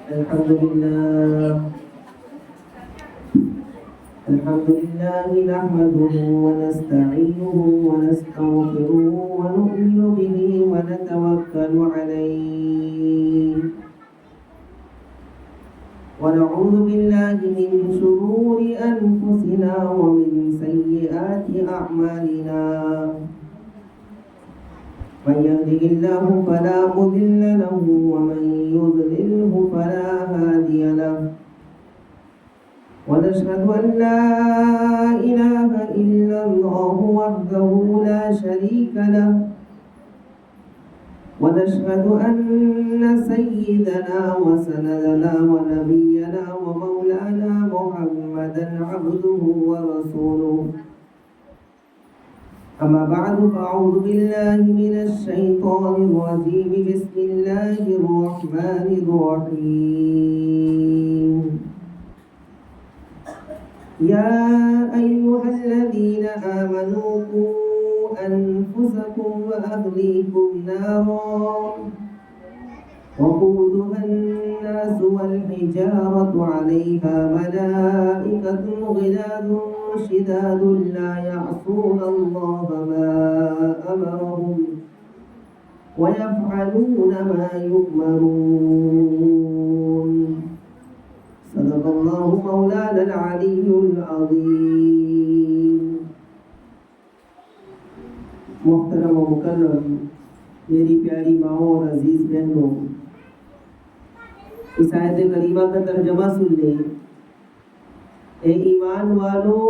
الحمد لله نحمده ونستعينه ونستغفره ونؤمن به ونتوكل عليه ونعوذ بالله من شرور أنفسنا ومن سيئات أعمالنا من يهده الله فلا مضل له ومن يضلله فلا هادي له ونشهد أن لا إله إلا الله وحده لا شريك له ونشهد أن سيدنا وسندنا ونبينا ومولانا محمدا عبده ورسوله أما بعد فأعوذ بالله من الشيطان الرجيم بسم الله الرحمن الرحيم يا أيها الذين آمنوا قوا أنفسكم وأهليكم نارا وقودها الناس والحجارة عليها ملائكة غلاظ شداد لا يعصون الله ما أمرهم ويفعلون ما يؤمرون صدق الله مولانا العلي العظيم. محترم و مکرم میری پیاری ماؤں اور عزیز بہنوں، اس آیت کریمہ کا ترجمہ سن لیں. اے ایمان والو،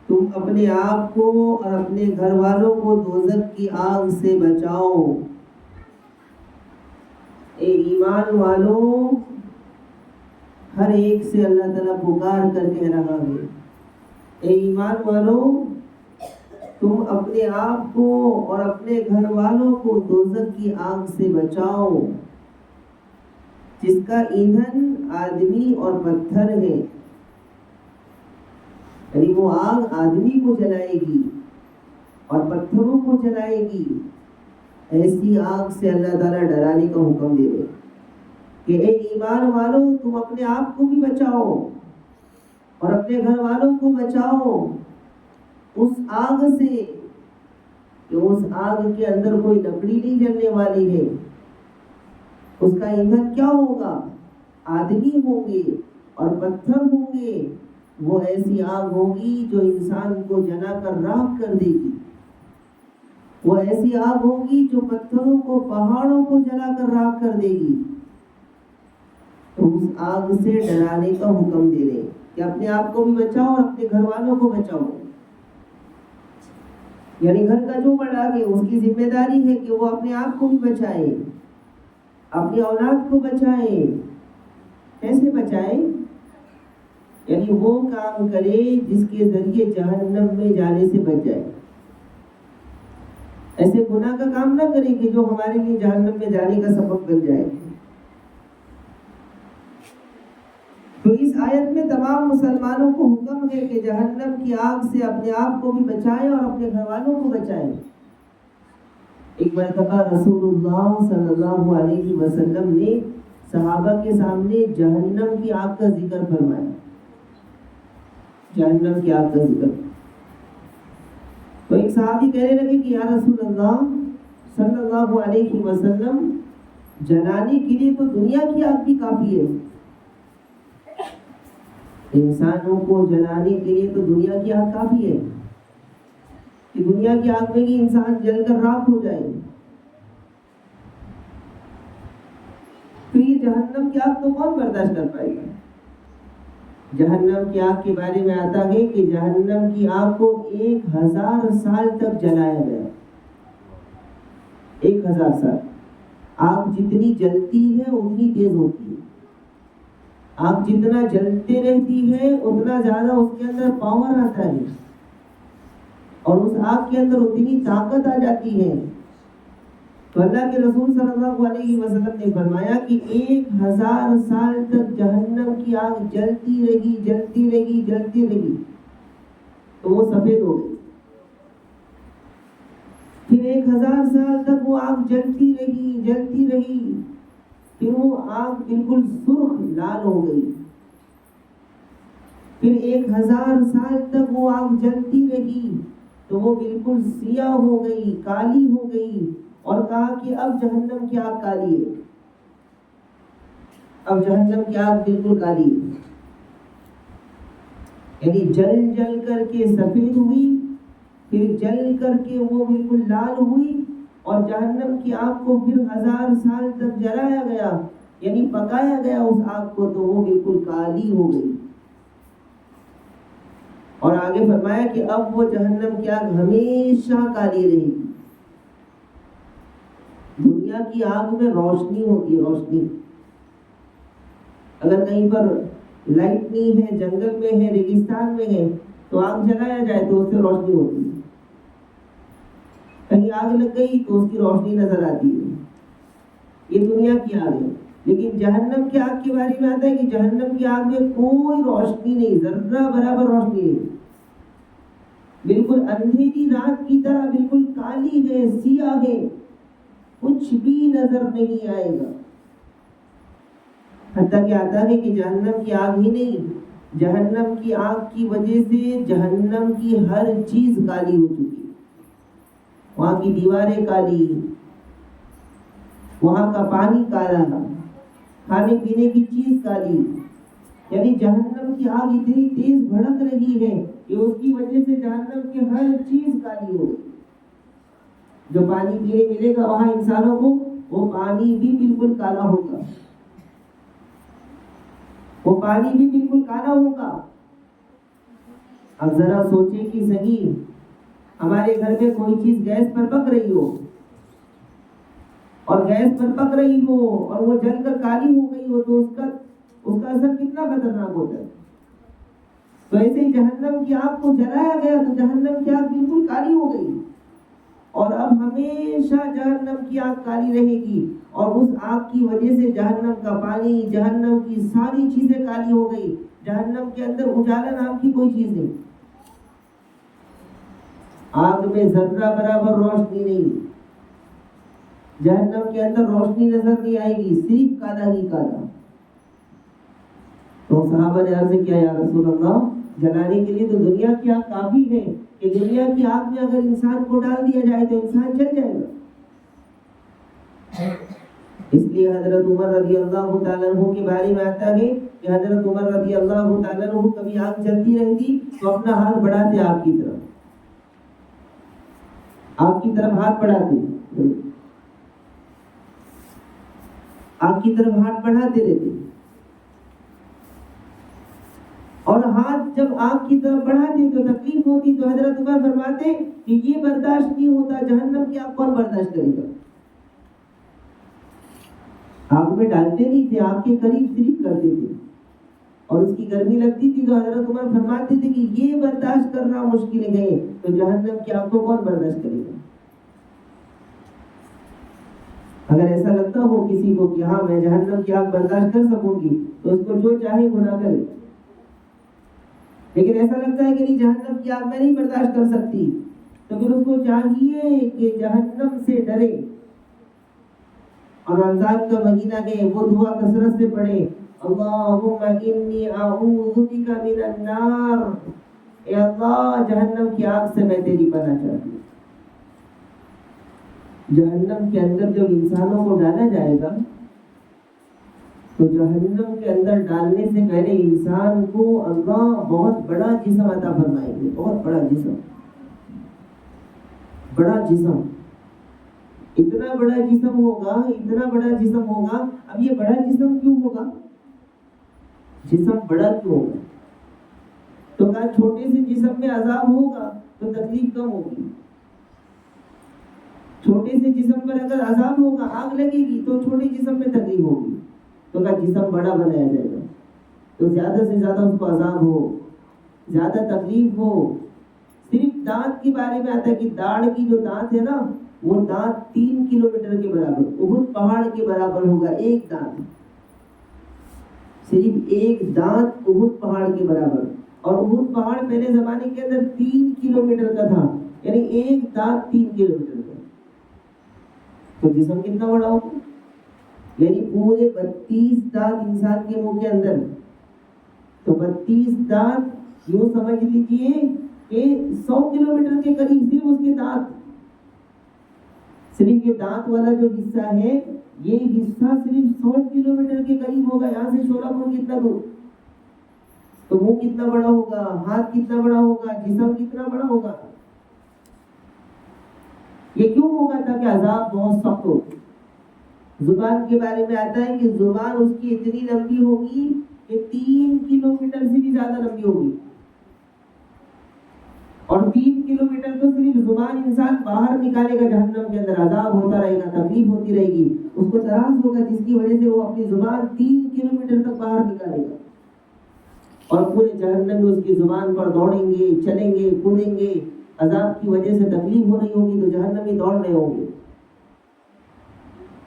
تم اپنے آپ کو اور اپنے گھر والوں کو دوزخ کی آگ سے بچاؤ. اے ایمان والو، ہر ایک سے اللہ تعالیٰ پکار کر کہہ رہا ہے، اے ایمان والو، تم اپنے آپ کو اور اپنے گھر والوں کو دوزخ کی آگ سے بچاؤ جس کا ایندھن آدمی اور پتھر ہے. یعنی وہ آگ آدمی کو جلائے گی اور پتھروں کو جلائے گی. ایسی آگ سے اللہ تعالیٰ ڈرانے کا حکم دے رہے کہ اے ایمان والو، تم اپنے آپ کو بھی بچاؤ اور اپنے گھر والوں کو بچاؤ اس آگ سے کہ اس آگ کے اندر کوئی لکڑی نہیں جلنے والی ہے. اس کا ایندھن کیا ہوگا؟ آدمی ہوں گے اور پتھر ہوں گے. وہ ایسی آگ ہوگی جو انسان کو جلا کر راکھ کر دے گی. وہ ایسی آگ ہوگی جو پتھروں کو، پہاڑوں کو جلا کر راکھ کر دے گی. تو اس آگ سے ڈرانے کا حکم دے رہے کہ اپنے آپ کو بھی بچاؤ اور اپنے گھر والوں کو بچاؤ. یعنی گھر کا جو بڑا ہے اس کی ذمہ داری ہے کہ وہ اپنے آپ کو بھی بچائے، اپنی اولاد کو بچائے. کیسے بچائے؟ یعنی وہ کام کرے جس کے ذریعے جہنم میں جانے سے بچ جائے. ایسے گناہ کا کام نہ کرے کہ جو ہمارے لیے جہنم میں جانے کا سبب بن جائے. تو اس آیت میں تمام مسلمانوں کو حکم ہے کہ جہنم کی آگ سے اپنے آپ کو بھی بچائیں اور اپنے گھر والوں کو بچائیں. ایک مرتبہ رسول اللہ صلی اللہ علیہ وسلم نے صحابہ کے سامنے جہنم کی آگ کا ذکر فرمایا. جہنم کی آگ کا ذکر. تو ایک صحابی کہنے لگے کہ یا رسول اللہ صلی اللہ علیہ وسلم، جلانے کے لیے تو دنیا کی آگ بھی کافی ہے. انسانوں کو جلانے کے لیے تو دنیا کی آگ کافی ہے کہ دنیا کی آگ میں ہی انسان جل کر راکھ ہو جائے. تو یہ جہنم کی آگ تو کون برداشت کر پائے گا؟ جہنم کی آگ کے بارے میں آتا ہے کہ جہنم کی آگ کو 1000 سال تک جلایا گیا. 1000 سال. آگ جتنی جلتی ہے اتنی تیز ہوتی ہے. آگ جتنا جلتے رہتی ہے اتنا زیادہ اس کے اندر پاور آتا ہے اور اس آگ کے اندر اتنی طاقت آ جاتی ہے. تو اللہ کے رسول صلی اللہ علیہ وسلم نے فرمایا کہ 1000 سال تک جہنم کی آگ جلتی رہی تو وہ سفید ہو گئی. پھر 1000 سال تک وہ آگ جلتی رہی پھر وہ آگ بالکل سرخ لال ہو گئی، پھر 1000 سال تک وہ آگ جلتی رہی تو وہ بالکل سیاہ ہو گئی، کالی ہو گئی، اور کہا کہ اب جہنم کی آگ کالی ہے، اب جہنم کی آگ بالکل کالی ہے، یعنی جل جل کر کے سفید ہوئی، پھر جل کر کے وہ بالکل لال ہوئی، اور جہنم کی آگ کو پھر 1000 سال تک جلایا گیا، یعنی پکایا گیا اس آگ کو، تو وہ بالکل کالی ہو گئی۔ اور آگے فرمایا کہ اب وہ جہنم کی آگ ہمیشہ کالی رہے گی۔ دنیا کی آگ میں روشنی ہوتی ہے، روشنی، اگر کہیں پر لائٹ نہیں ہے، جنگل میں ہے، ریگستان میں ہے، تو آگ جلایا جائے تو اس سے روشنی ہوتی ہے، کہیں آگ لگ گئی تو اس کی روشنی نظر آتی ہے، یہ دنیا کی آگ ہے۔ لیکن جہنم کی آگ کے بارے میں آتا ہے کہ جہنم کی آگ میں کوئی روشنی نہیں، ذرہ برابر روشنی نہیں، بالکل اندھیری رات کی طرح بالکل کالی ہے، سیاہ ہے، کچھ بھی نظر نہیں آئے گا۔ حتیٰ کہ آتا ہے کہ جہنم کی آگ ہی نہیں، جہنم کی آگ کی وجہ سے جہنم کی ہر چیز کالی ہو چکی ہے، وہاں کی دیواریں کالی، وہاں کا پانی کالا، کھانے پینے کی چیز کالی، یعنی جہنم کی آگ اتنی تیز بھڑک رہی ہے کہ اس کی وجہ سے جہنم کی ہر چیز کالی ہو گئی۔ جو پانی پینے ملے گا وہاں انسانوں کو، وہ پانی بھی بالکل کالا ہوگا، وہ پانی بھی بالکل کالا ہوگا۔ اب ذرا سوچیں کہ صحیح ہمارے گھر میں کوئی چیز گیس پر پک رہی ہو، اور گیس پر پک رہی ہو اور وہ جل کر کالی ہو گئی ہو، تو اس کا اثر کتنا خطرناک ہوتا ہے۔ تو ایسے ہی جہنم کی آگ کو جلایا گیا تو جہنم کی آگ بالکل کالی ہو گئی، اور اب ہمیشہ جہنم کی آگ کالی رہے گی، اور اس آگ کی وجہ سے جہنم کا پانی، جہنم کی ساری چیزیں کالی ہو گئی، جہنم کے اندر اجالا نام کی کوئی چیز نہیں، آگ میں ذرہ برابر روشنی نہیں، جہنم کے اندر روشنی نظر نہیں آئے گی، صرف کالا ہی کالا۔ تو صحابہ نے عرض کیا یا رسول اللہ، جلانے کے لیے تو دنیا کی آگ کافی ہے، کہ دنیا کی آگ میں اگر انسان کو ڈال دیا جائے تو انسان جل جائے گا۔ اس لیے حضرت عمر رضی اللہ تعالیٰ عنہ کے بارے میں آتا ہے کہ حضرت عمر رضی اللہ تعالیٰ عنہ کبھی آگ جلتی رہتی تو اپنا ہاتھ بڑھاتے آگ کی طرف، آگ کی طرف ہاتھ بڑھاتے، آگ کی طرف ہاتھ بڑھاتے رہتے، اور ہاتھ جب آگ کی طرف بڑھاتے تو تکلیف ہوتی، تو حضرت عمر فرماتے کہ یہ برداشت نہیں ہوتا، جہنم کی آگ کون برداشت کرے گا۔ آگ میں ڈالتے نہیں تھے، آگ کے قریب صرف کرتے تھے، اور اس کی گرمی لگتی تھی تو حضرت عمر فرماتے تھے کہ یہ برداشت کرنا مشکل ہے، تو جہنم کی آگ کو کون برداشت کرے گا۔ اگر ایسا لگتا ہو کسی کو کہ ہاں میں جہنم کی آگ برداشت کر سکوں گی تو اس کو جو چاہے گناہ کرے، لیکن ایسا لگتا ہے کہ نہیں جہنم کی آگ میں نہیں برداشت کر سکتی، تو پھر اس کو چاہیے کہ جہنم سے ڈرے، اور رمضان کا مہینہ ہے، وہ دعا کثرت سے پڑھے، اللہم انی اعوذ بک من النار، اے اللہ جہنم کی آگ سے میں تیری پناہ چاہتی ہوں۔ جہنم کے اندر جب انسانوں کو ڈالا جائے گا تو جہنم کے اندر ڈالنے سے پہلے انسان کو اللہ بہت بڑا جسم عطا فرمائیں گے، بہت بڑا جسم، بڑا جسم، اتنا بڑا جسم ہوگا، اتنا بڑا جسم ہوگا۔ اب یہ بڑا جسم کیوں ہوگا؟ جسم بڑا کیوں ہوگا؟ تو کہا چھوٹے سے جسم میں عذاب ہوگا تو تکلیف کم ہوگی، چھوٹے سے جسم پر اگر عذاب ہوگا، آگ لگے گی تو چھوٹے جسم میں تکلیف ہوگی، تو کہا جسم بڑا بنایا جائے گا تو زیادہ سے زیادہ اس کو عذاب ہو، زیادہ تکلیف ہو۔ صرف دانت کے بارے میں آتا ہے کہ داڑھ کی جو دانت ہے نا، وہ دانت 3 کلومیٹر کے برابر، احد پہاڑ کے برابر ہوگا، ایک دانت، صرف ایک دانت احد پہاڑ کے برابر، اور احد پہاڑ پہلے زمانے کے اندر 3 کلومیٹر کا تھا، یعنی ایک دانت 3 کلومیٹر کا، تو جسم کتنا بڑا ہوگا۔ یعنی پورے 32 دانت انسان کے منہ کے اندر. تو 32 دانت یوں سمجھ لیجیے کہ 100 کلومیٹر کے قریب صرف اس کے دانت، صرف یہ دانت والا جو حصہ ہے یہ حصہ صرف 100 کلومیٹر کے قریب ہوگا. یہاں سے شولہ پور کتنا دور، تو منہ کتنا بڑا ہوگا، ہاتھ کتنا بڑا ہوگا، جسم کتنا بڑا ہوگا. یہ کیوں ہوگا؟ تاکہ عذاب بہت سخت ہو. زبان کے بارے میں آتا ہے کہ زبان اس کی اتنی لمبی ہوگی کہ 3 کلومیٹر سے بھی زیادہ لمبی ہوگی. اور 3 کلومیٹر تو صرف زبان انسان باہر نکالے گا جہنم کے اندر، عذاب ہوتا رہے گا، تکلیف ہوتی رہے گی، اس کو تراس ہوگا، جس کی وجہ سے وہ اپنی زبان 3 کلومیٹر تک باہر نکالے گا. اور پورے جہنم میں اس کی زبان پر دوڑیں گے، چلیں گے، کودیں گے. عذاب کی وجہ سے تکلیف ہو رہی ہوگی تو جہنمی دوڑ رہے ہوں گے.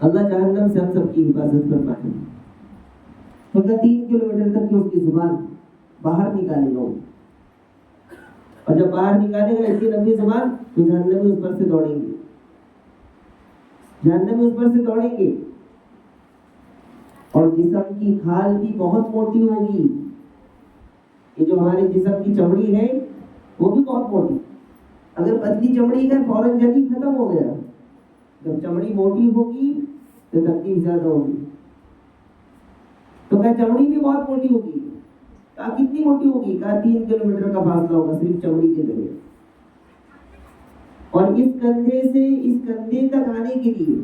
اللہ جہنم سے ہم سب کی حفاظت فرمائے. مگر 3 کلومیٹر تک کی اس کی زبان باہر نکالے گا. اور جب باہر نکالے گا اتنی لمبی زبان تو جہنمی اس پر سے دوڑیں گے، جہنمی اس پر سے دوڑیں گے. اور جسم کی کھال بھی بہت موٹی ہوگی. یہ جو ہمارے جسم کی چمڑی ہے وہ بھی بہت موٹی. اگر پتلی چمڑی ہے فوراً جلی ختم ہو گیا. جب چمڑی موٹی ہوگی تو تکلیف زیادہ ہوگی. تو کیا چمڑی بھی بہت موٹی ہوگی؟ کہا کتنی موٹی ہوگی؟ کہا 3 کلومیٹر کا فاصلہ ہوگا صرف چمڑی کے ذریعے. اور اس کندھے سے اس کندھے تک آنے کے لیے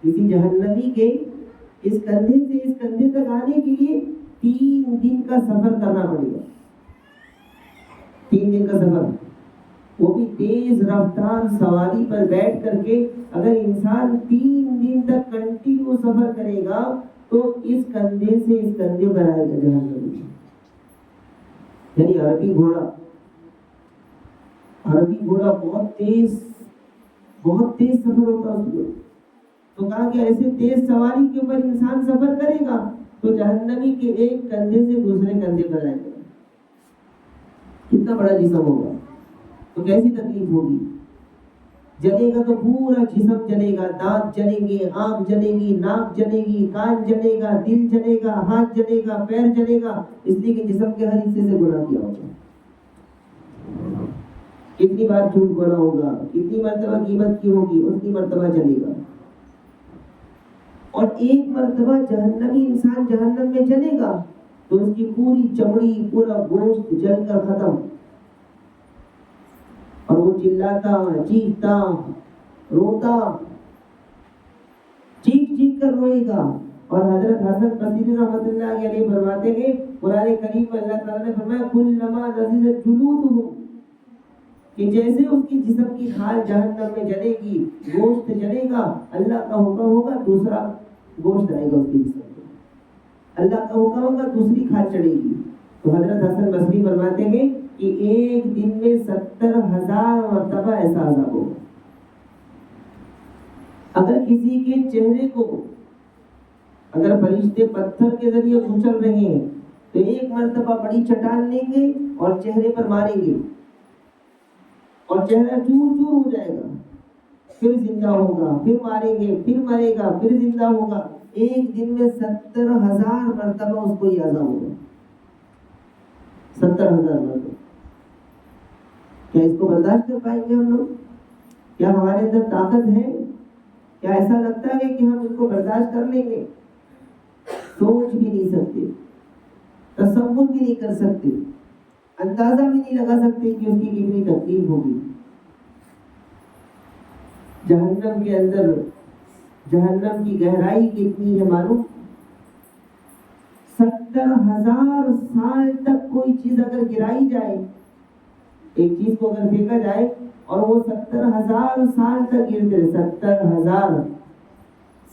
کسی جہنمی کے اس کندھے سے اس کندھے تک آنے کے لیے 3 دن کا سفر کرنا پڑے گا. 3 دن کا سفر، وہ بھی تیز رفتار سواری پر بیٹھ کر کے. اگر انسان 3 دن تک کنٹینیو سفر کرے گا تو اس کندھے سے اس کندھے پر آئے گا جہنم. یعنی عربی گھوڑا بہت تیز سفر ہوتا ہے اس میں. تو کہا کہ ایسے تیز سواری کے اوپر انسان سفر کرے گا تو جہنمی کے ایک کندھے سے دوسرے کندھے پر آئے گا. کتنا بڑا جسم ہوگا تو کیسی تکلیف ہوگی. جلے گا تو پورا جسم جلے گا، دانت جلیں گے، آنکھ جلے گی، ناک جلے گی، کان جلے گا، دل جلے گا، ہاتھ جلے گا، پیر جلے گا، اس لیے کہ جسم کے ہر حصے سے گناہ کیا ہوگا. کتنی بار جھوٹ بولا ہوگا، کتنی مرتبہ غیبت کی ہوگی، اتنی مرتبہ جلے گا. اور ایک مرتبہ جہنمی انسان جہنم میں جلے گا تو اس کی پوری چمڑی، پورا گوشت جل کر ختم. اور وہ چلاتا، چیختا، روتا، چیخ کر روئے گا. اور حضرت حسن بصری رحمۃ اللہ علیہ فرماتے ہیں قرآن کریم میں اللہ تعالیٰ نے فرمایا کلما نضجت جلودہم، کہ جیسے اس کی جسم کی کھال جہنم میں جلے گی، گوشت جلے گا، اللہ کا حکم ہوگا دوسرا گوشت آئے گا اس کی جسم میں، اللہ کا حکم ہوگا دوسری کھال چڑھے گی. تو حضرت حسن بصری فرماتے ہیں کہ ایک دن میں 70,000 مرتبہ ایسا عذاب ہوگا. اگر کسی کے چہرے کو اگر فرشتے پتھر کے ذریعے کچل رہے ہیں تو ایک مرتبہ بڑی چٹان لیں گے اور چہرے پر ماریں گے اور چہرہ چور چور ہو جائے گا، پھر زندہ ہوگا، پھر ماریں گے، پھر مرے گا، پھر زندہ ہوگا. ایک دن میں 70,000 مرتبہ اس کو یہ عذاب ہوگا. 70,000 مرتبہ. کیا اس کو برداشت کر پائیں گے ہم لوگ؟ کیا ہمارے اندر طاقت ہے؟ کیا ایسا لگتا ہے کہ ہم اس کو برداشت کر لیں گے؟ سوچ بھی نہیں سکتے، تصور بھی نہیں کر سکتے، اندازہ بھی نہیں لگا سکتے کہ اس کی کتنی تکلیف ہوگی. جہنم کے اندر جہنم کی گہرائی کتنی ہے معلوم؟ 70,000 سال تک کوئی چیز اگر گرائی جائے، ایک چیز کو اگر پھینکا جائے اور وہ 70,000 سال تک گرتے رہے، 70,000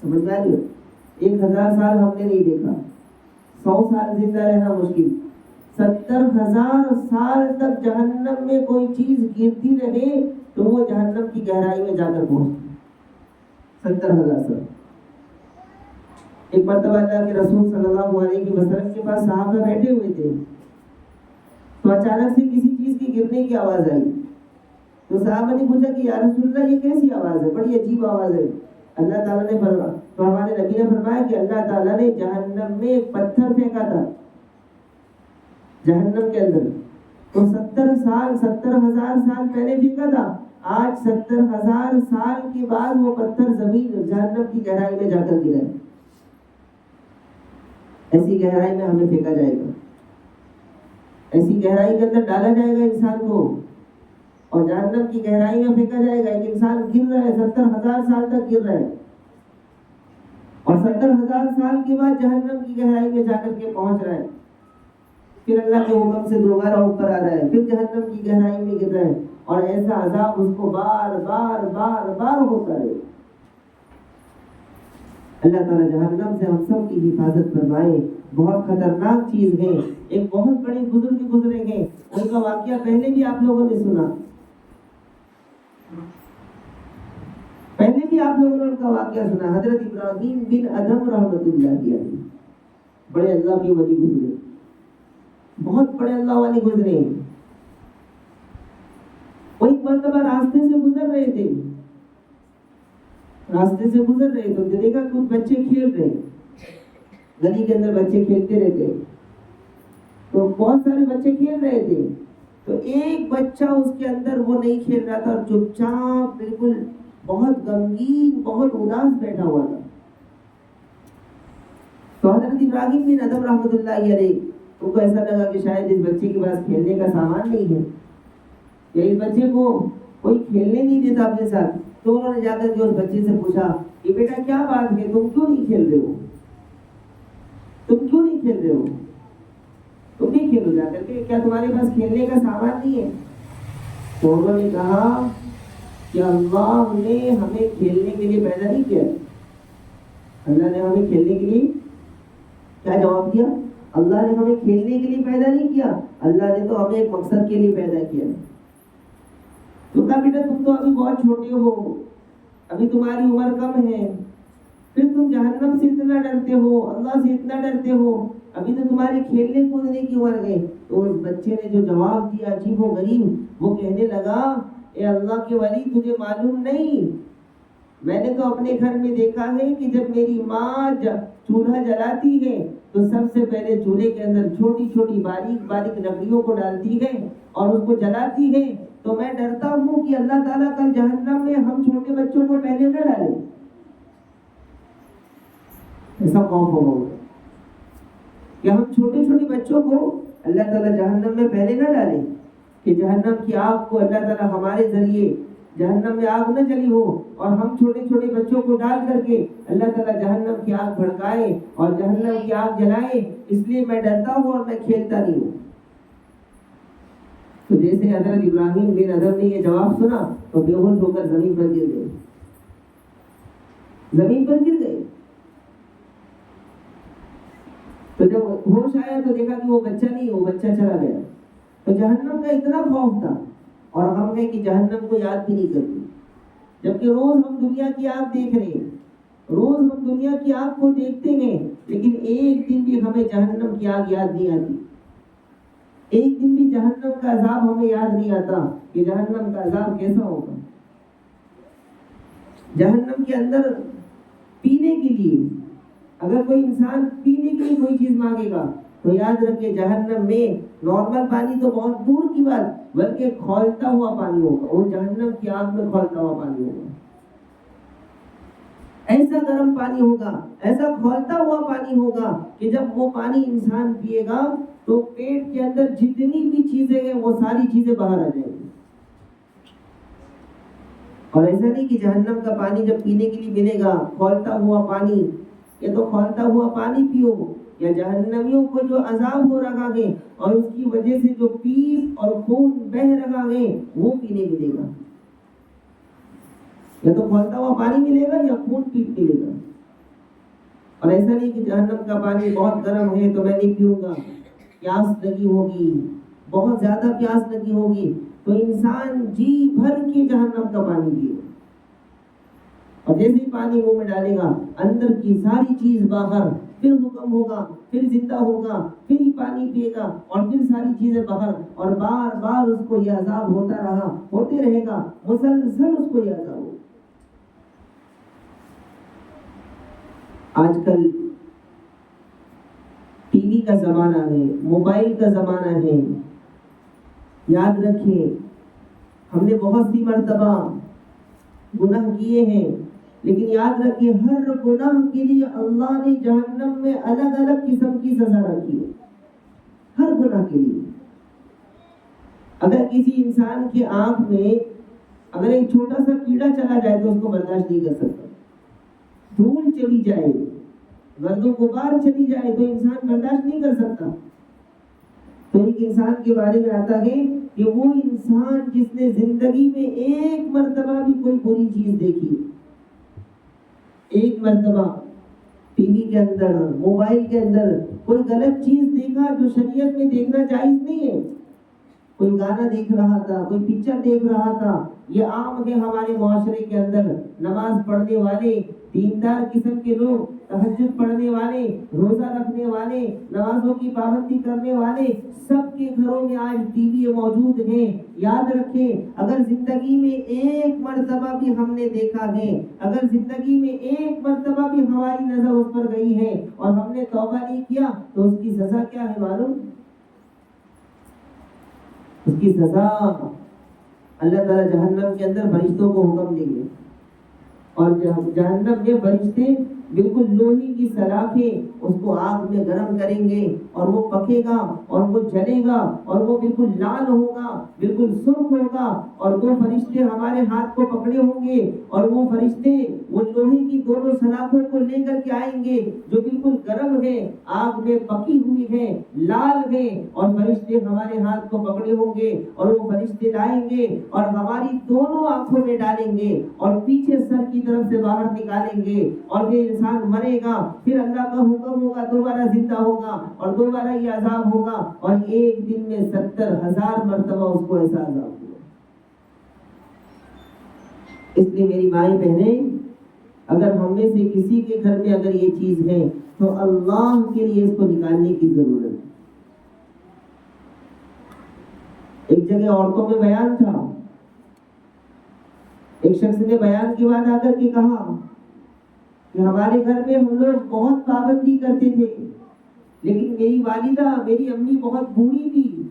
سمجھ میں آ رہی ہو؟ 1,000 سال ہم نے نہیں دیکھا، 100 سال زندہ رہنا مشکل. 70,000 سال تک جہنم میں کوئی چیز گرتی رہے تو وہ جہنم کی گہرائی میں جا کر پہنچتی. 70,000 سال. ایک مرتبہ اللہ کے رسول صلی اللہ علیہ وسلم کے پاس صحابہ بیٹھے ہوئے تھے تو اچانک سے کسی چیز کی گرنے کی آواز آئی. تو صحابہ نے پوچھا کہ یا رسول اللہ یہ کیسی آواز ہے، بڑی عجیب آواز ہے. اللہ تعالیٰ نے تو ہمارے نبی نے فرمایا کہ اللہ تعالیٰ نے جہنم میں ایک پتھر پھینکا تھا جہنم کے اندر، تو 70,000 سال پہلے پھینکا تھا، آج 70,000 سال کے بعد وہ پتھر زمین جہنم کی گہرائی میں جا کر گرا ہے۔ ایسی گہرائی میں ہمیں پھینکا جائے گا، ایسی گہرائی کے اندر ڈالا جائے گا انسان کو، اور جہنم کی گہرائی میں پھینکا جائے گا۔ ایک انسان گر رہا ہے، 70,000 سال تک گر رہا ہے، اور 70,000 سال کے بعد جہنم کی گہرائی میں جا کر کے پہنچ رہا ہے، پھر اللہ کے حکم سے دوبارہ اوپر آ رہا ہے، پھر جہنم کی گہرائی میں گر رہا ہے، اور ایسا عذاب اس کو بار بار بار بار ہوتا ہے۔ اللہ تعالیٰ جہنم سے ہم سب کی حفاظت فرمائے۔ بہت خطرناک چیز ہے۔ ایک بہت بڑے بزرگ گزرے ہیں، ان کا واقعہ پہلے بھی آپ لوگوں نے سنا، پہلے بھی آپ لوگوں نے ان کا واقعہ سنا۔ حضرت ابراہیم بن ادھم رحمۃ اللہ علیہ، بڑے اللہ کے ولی گزرے، بہت بڑے اللہ والے گزرے۔ وہ ایک مرتبہ راستے سے گزر رہے تھے، تو دیکھا کچھ بچے کھیل رہے، گلی کے اندر بچے کھیلتے رہتے، تو بہت سارے بچے کھیل رہے تھے، تو ایک بچہ اس کے اندر وہ نہیں کھیل رہا تھا، اور چپ چاپ بالکل بہت غمگین بہت اداس بیٹھا ہوا تھا۔ تو حضرت ابراہیم بن ادھم رحمۃ اللہ علیہ ان کو ایسا لگا کہ شاید اس بچے کے پاس کھیلنے کا سامان نہیں ہے، یا اس بچے کو کوئی کھیلنے نہیں دیتا اپنے ساتھ، تو انہوں نے جا کر کے اس بچے سے پوچھا کہ بیٹا کیا بات ہے، تم کیوں نہیں کھیل رہے ہو، تم کیوں نہیں کھیل رہے ہو، تم نہیں کھیلو جا کر کے، کیا تمہارے پاس کھیلنے کا سامان نہیں ہے؟ تو انہوں نے کہا کہ اللہ نے ہمیں کھیلنے کے لیے پیدا نہیں کیا، اللہ نے ہمیں کھیلنے کے لیے کیا جواب دیا؟ اللہ نے ہمیں کھیلنے کے لیے پیدا نہیں کیا، اللہ نے تو ہمیں ایک مقصد کے لیے پیدا کیا۔ تو کہا بیٹا تم تو ابھی بہت چھوٹے ہو، ابھی تمہاری عمر کم ہے، پھر تم جہنم سے اتنا ڈرتے ہو، اللہ سے اتنا ڈرتے ہو، ابھی تو تمہاری کھیلنے کودنے کی عمر ہے۔ تو اس بچے نے جو جواب دیا عجیب و غریب، وہ کہنے لگا اے اللہ کے ولی تجھے معلوم نہیں، میں نے تو اپنے گھر میں دیکھا ہے کہ جب میری ماں چولہا جلاتی ہے تو سب سے پہلے چولہے کے اندر چھوٹی چھوٹی باریک باریک لکڑیوں کو ڈالتی ہے اور اس کو جلاتی ہے، تو میں ڈرتا ہوں کہ اللہ تعالیٰ کل جہنم میں ہم چھوٹے بچوں کو پہلے نہ ڈالے، ایسا خوف ہوگا کہ ہم چھوٹے چھوٹے بچوں کو اللہ تعالیٰ جہنم میں پہلے نہ ڈالے، کہ جہنم کی آگ کو اللہ تعالیٰ ہمارے ذریعے جہنم میں آگ نہ جلی ہو، اور ہم چھوٹے چھوٹے بچوں کو ڈال کر کے اللہ تعالیٰ جہنم کی آگ بھڑکائے اور جہنم کی آگ جلائے، اس لیے میں ڈرتا ہوں اور میں کھیلتا نہیں ہوں۔ تو جیسے حضرت ابراہیم بن ادھم نے یہ جواب سنا تو بے ہوش ہو کر زمین پر گر گئے، زمین پر گر گئے۔ تو جب ہوش آیا تو دیکھا کہ وہ بچہ نہیں، وہ بچہ چلا گیا۔ تو جہنم کا اتنا خوف تھا، اور ہم ہیں کہ جہنم کو یاد بھی نہیں کرتے، جبکہ روز ہم دنیا کی آگ دیکھ رہے ہیں، روز ہم دنیا کی آگ کو دیکھتے ہیں، لیکن ایک دن بھی ہمیں جہنم کی آگ یاد نہیں آتی، ایک دن بھی جہنم کا عذاب ہمیں یاد نہیں آتا کہ جہنم کا عذاب کیسا ہوگا۔ جہنم کے اندر پینے کے لیے اگر کوئی انسان پینے کے لیے کوئی چیز مانگے گا تو یاد رکھے جہنم میں نارمل پانی تو بہت دور کی بات، بلکہ کھولتا ہوا پانی ہوگا، وہ جہنم کی آگ میں کھولتا ہوا پانی ہوگا، ایسا گرم پانی ہوگا، ایسا کھولتا ہوا پانی ہوگا کہ جب وہ پانی انسان پیے گا تو پیٹ کے اندر جتنی بھی چیزیں ہیں وہ ساری چیزیں باہر آ جائیں گی۔ اور ایسا نہیں کہ جہنم کا پانی جب پینے کے لیے ملے گا کھولتا ہوا پانی، یا تو کھولتا ہوا پانی پیو، یا جہنمیوں کو جو عذاب ہو رہا ہے اور اس کی وجہ سے جو پیپ اور خون بہ رہا ہے وہ پینے ملے گا، یا تو کھولتا ہوا پانی ملے گا یا خون پیپ ملے گا۔ اور ایسا نہیں کہ جہنم کا پانی بہت گرم ہے تو میں نہیں پیوں گا، پیاس لگی ہوگی، بہت زیادہ پیاس لگی ہوگی تو انسان جی بھر کے جہنم کا پانی پیے، اور جیسے ہی پانی منہ میں ڈالے گا اندر کی ساری چیز باہر، پھر حکم ہوگا، پھر زندہ ہوگا، پھر ہی پانی پیے گا اور پھر ساری چیزیں باہر، اور بار بار اس کو یہ عذاب ہوتا رہا، ہوتے رہے گا، مسلسل اس کو یہ عذاب ہوگا۔ آج کل ٹی وی کا زمانہ ہے، موبائل کا زمانہ ہے. یاد رکھیں ہم نے بہت سی مرتبہ گناہ کیے ہیں، لیکن یاد رکھیں ہر گناہ کے لیے اللہ نے جہنم میں الگ الگ قسم کی سزا رکھی ہے. ہر گناہ کے لیے. اگر کسی انسان کی آنکھ میں اگر ایک چھوٹا سا کیڑا چلا جائے تو اس کو برداشت نہیں کر سکتا. دھول چلی جائے، گرد و غبار چلی جائے تو انسان برداشت نہیں کر سکتا. تو ایک انسان کے بارے میں آتا ہے کہ وہ انسان جس نے زندگی میں ایک مرتبہ بھی کوئی بری چیز دیکھی، ایک مرتبہ ٹی وی کے اندر، موبائل کے اندر کوئی غلط چیز دیکھا جو شریعت میں دیکھنا جائز نہیں ہے، کوئی گانا دیکھ رہا تھا، کوئی پکچر دیکھ رہا تھا. یہ عام ہے ہمارے معاشرے کے اندر. نماز پڑھنے والے، دیندار قسم کے لوگ، تہجد پڑھنے والے، روزہ رکھنے والے، نمازوں کی پابندی کرنے والے، سب کے گھروں میں آج ٹی وی موجود ہیں. یاد رکھیں اگر زندگی میں ایک مرتبہ بھی ہم نے دیکھا ہے، اگر زندگی میں ایک مرتبہ بھی ہماری نظر اس پر گئی ہے اور ہم نے توبہ نہیں کیا تو اس کی سزا کیا ہے معلوم؟ اس کی سزا اللہ تعالیٰ جہنم کے اندر فرشتوں کو حکم دیں گے، اور جہنم میں فرشتے بالکل لوہے کی سلاخیں اس کو آگ میں گرم کریں گے اور وہ پکے گا اور وہ جلے گا اور وہ بالکل لال ہوگا، بالکل سرخ ہوگا. اور وہ فرشتے ہمارے ہاتھ کو پکڑے ہوں گے اور وہ فرشتے وہ لوہے کی دونوں سلاخوں کو لے کر کے آئیں گے جو بالکل گرم ہے، آگ میں پکی ہوئی ہے، لال ہے، اور فرشتے ہمارے ہاتھ کو پکڑے ہوں گے اور وہ فرشتے لائیں گے اور ہماری دونوں آنکھوں میں ڈالیں گے اور پیچھے سر کی طرف سے باہر نکالیں گے. اور یہ انسان مرے گا، پھر اللہ کا حکم ہوگا، دوبارہ زندہ ہوگا اور دوبارہ یہ عذاب ہوگا، اور ایک دن میں 70,000 مرتبہ اس کو ایسا عذاب ہوگا. اس لیے میری مائیں بہنیں، اگر ہم میں سے کسی کے گھر میں اگر یہ چیز ہے تو اللہ کے لیے اس کو نکالنے کی ضرورت ہے. ایک جگہ عورتوں میں بیان تھا، ایک شخص نے بیان کے بعد آ کر کے کہا کہ ہمارے گھر میں ہم لوگ بہت پابندی کرتے تھے، لیکن میری والدہ، میری امی بہت بوڑھی تھی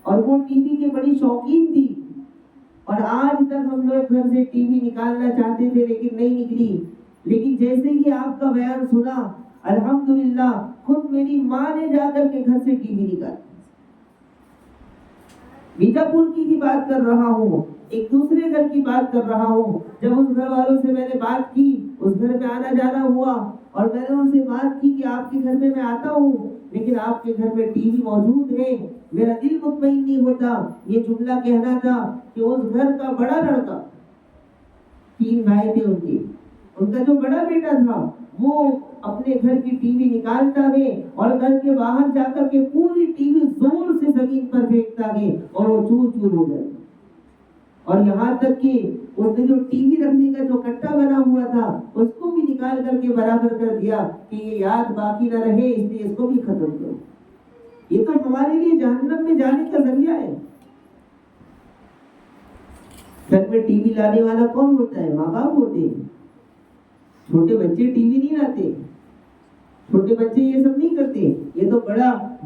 اور وہ ٹی وی کے بڑی شوقین تھی، اور آج تک ہم لوگ گھر سے ٹی وی نکالنا چاہتے تھے لیکن نہیں نکلی. لیکن جیسے ہی آپ کا بیان سنا، الحمدللہ خود میری ماں نے جا کر کے گھر سے ٹی وی نکالا. بیجاپور کی ہی بات کر رہا ہوں، ایک دوسرے گھر کی بات کر رہا ہوں. جب اس گھر والوں سے میں نے بات کی، اس گھر میں آنا جانا ہوا اور میں نے ان سے بات کی کہ آپ کے گھر میں میں آتا ہوں لیکن آپ کے گھر میں ٹی وی موجود ہے، میرا دل مطمئن نہیں ہوتا. یہ جملہ کہنا تھا کہ اس گھر کا بڑا لڑکا، 3 بھائی تھے ان کا جو بڑا بیٹا تھا وہ اپنے گھر کی ٹی وی نکالتا ہے اور گھر کے باہر جا کر کے پوری ٹی وی زور سے زمین پر پھینکتا ہے اور وہ چور چور ہو گئے. اور یہاں تک کہ اس نے جو ٹی وی رکھنے کا جو کٹا بنا ہوا تھا اس کو بھی نکال کر کے برابر کر دیا کہ یہ یاد باقی نہ رہے، اس لیے اس کو بھی ختم کرو. یہ تو ہمارے لیے جہنم میں جانے کا ذریعہ ہے. گھر میں ٹی وی لانے والا کون ہوتا ہے؟ ماں باپ ہوتے ہیں. چھوٹے بچے ٹی وی نہیں لاتے، چھوٹے بچے یہ سب نہیں کرتے. یہ تو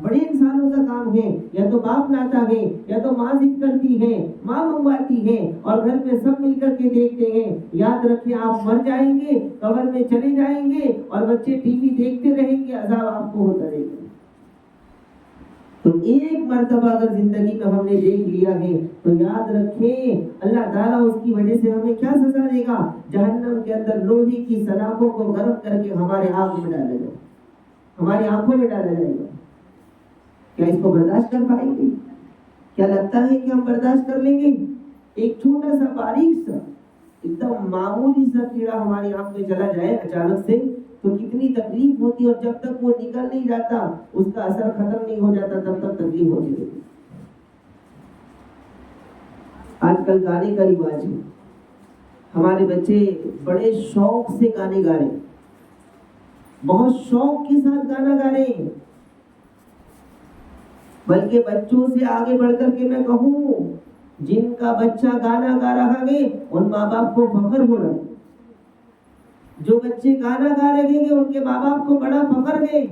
بڑے انسانوں کا کام ہے. یا تو باپ لاتا ہے یا تو ماں ضد کرتی ہے، ماں منگواتی ہے اور گھر میں سب مل کر کے دیکھتے ہیں. یاد رکھیں آپ مر جائیں گے، قبر میں چلے جائیں گے اور بچے ٹی وی دیکھتے رہیں گے، عذاب آپ کو ہوتا رہے گا. تو ایک مرتبہ اگر زندگی میں ہم نے دیکھ لیا ہے تو یاد رکھیں اللہ تعالیٰ اس کی وجہ سے ہمیں کیا سزا دے گا؟ جہنم کے اندر لوہے کی سلاخوں کو گرم کر کے ہمارے آنکھ میں ڈالا جائے، ہماری آنکھوں میں ڈالا جائے گا. کیا اس کو برداشت کر پائیں گے؟ کیا لگتا ہے کہ ہم برداشت کر لیں گے؟ ایک چھوٹا سا باریک سا ایک دم معمولی سا کیڑا ہماری آنکھ میں چلا جائے اچانک سے تو کتنی تکلیف ہوتی ہے، اور جب تک وہ نکل نہیں جاتا، اس کا اثر ختم نہیں ہو جاتا، تب تک تکلیف ہوتی ہے. آج کل گانے کا رواج ہے، ہمارے بچے بڑے شوق سے گانے گا رہے ہیں، بہت شوق کے ساتھ گانا گا رہے ہیں. بلکہ بچوں سے آگے بڑھ کر کے میں کہوں، جن کا بچہ گانا گا رہا ہے ان ماں باپ کو فخر ہو رہا ہے. جو بچے گانا گا رہے گے ان کے ماں باپ کو بڑا فخر ہے،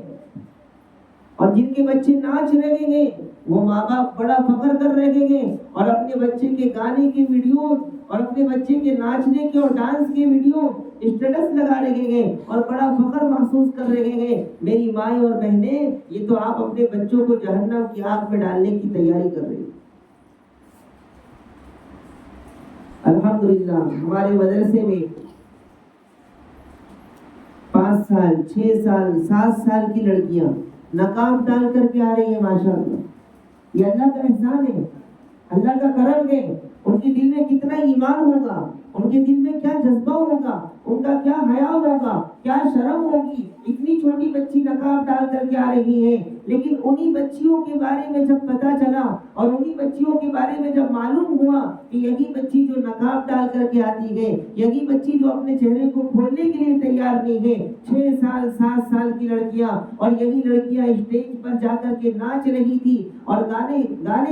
اور جن کے بچے ناچ رہے ہیں وہ ماں باپ بڑا فخر کر رہے ہیں، اور اپنے بچے کے گانے کے ویڈیو اور اپنے بچے کے ناچنے کے اور ڈانس کے ویڈیو اسٹیٹس لگا رہے ہیں اور بڑا فخر محسوس کر رہے ہیں۔ میری مائیں اور بہنیں، یہ تو آپ اپنے بچوں کو جہنم کی آگ میں ڈالنے کی تیاری کر رہے ہیں۔ الحمدللہ ہمارے مدرسے میں 5 سال 6 سال 7 سال کی لڑکیاں نقاب ڈال کر کے آ رہی ہیں، ماشاءاللہ۔ یہ اللہ کا احسان ہے، اللہ کا کرم ہے۔ ان کے دل میں کتنا ایمان ہوگا، ان کے دل میں کیا جذبہ ہوگا، ان کا کیا حیا ہوگا، کیا شرم ہوگی۔ اتنی چھوٹی بچی نقاب ڈال کر کے آ رہی ہے، لیکن انہی بچیوں کے بارے میں جب پتہ چلا اور انہی بچیوں کے بارے میں جب معلوم ہوا کہ یہی بچی جو نقاب ڈال کر کے آتی ہے، یہی بچی جو اپنے چہرے کو کھولنے کے لیے تیار نہیں ہے، 6 سال 7 سال کی لڑکیاں، اور یہی لڑکیاں اسٹیج پر جا کر کے ناچ رہی تھی اور گانے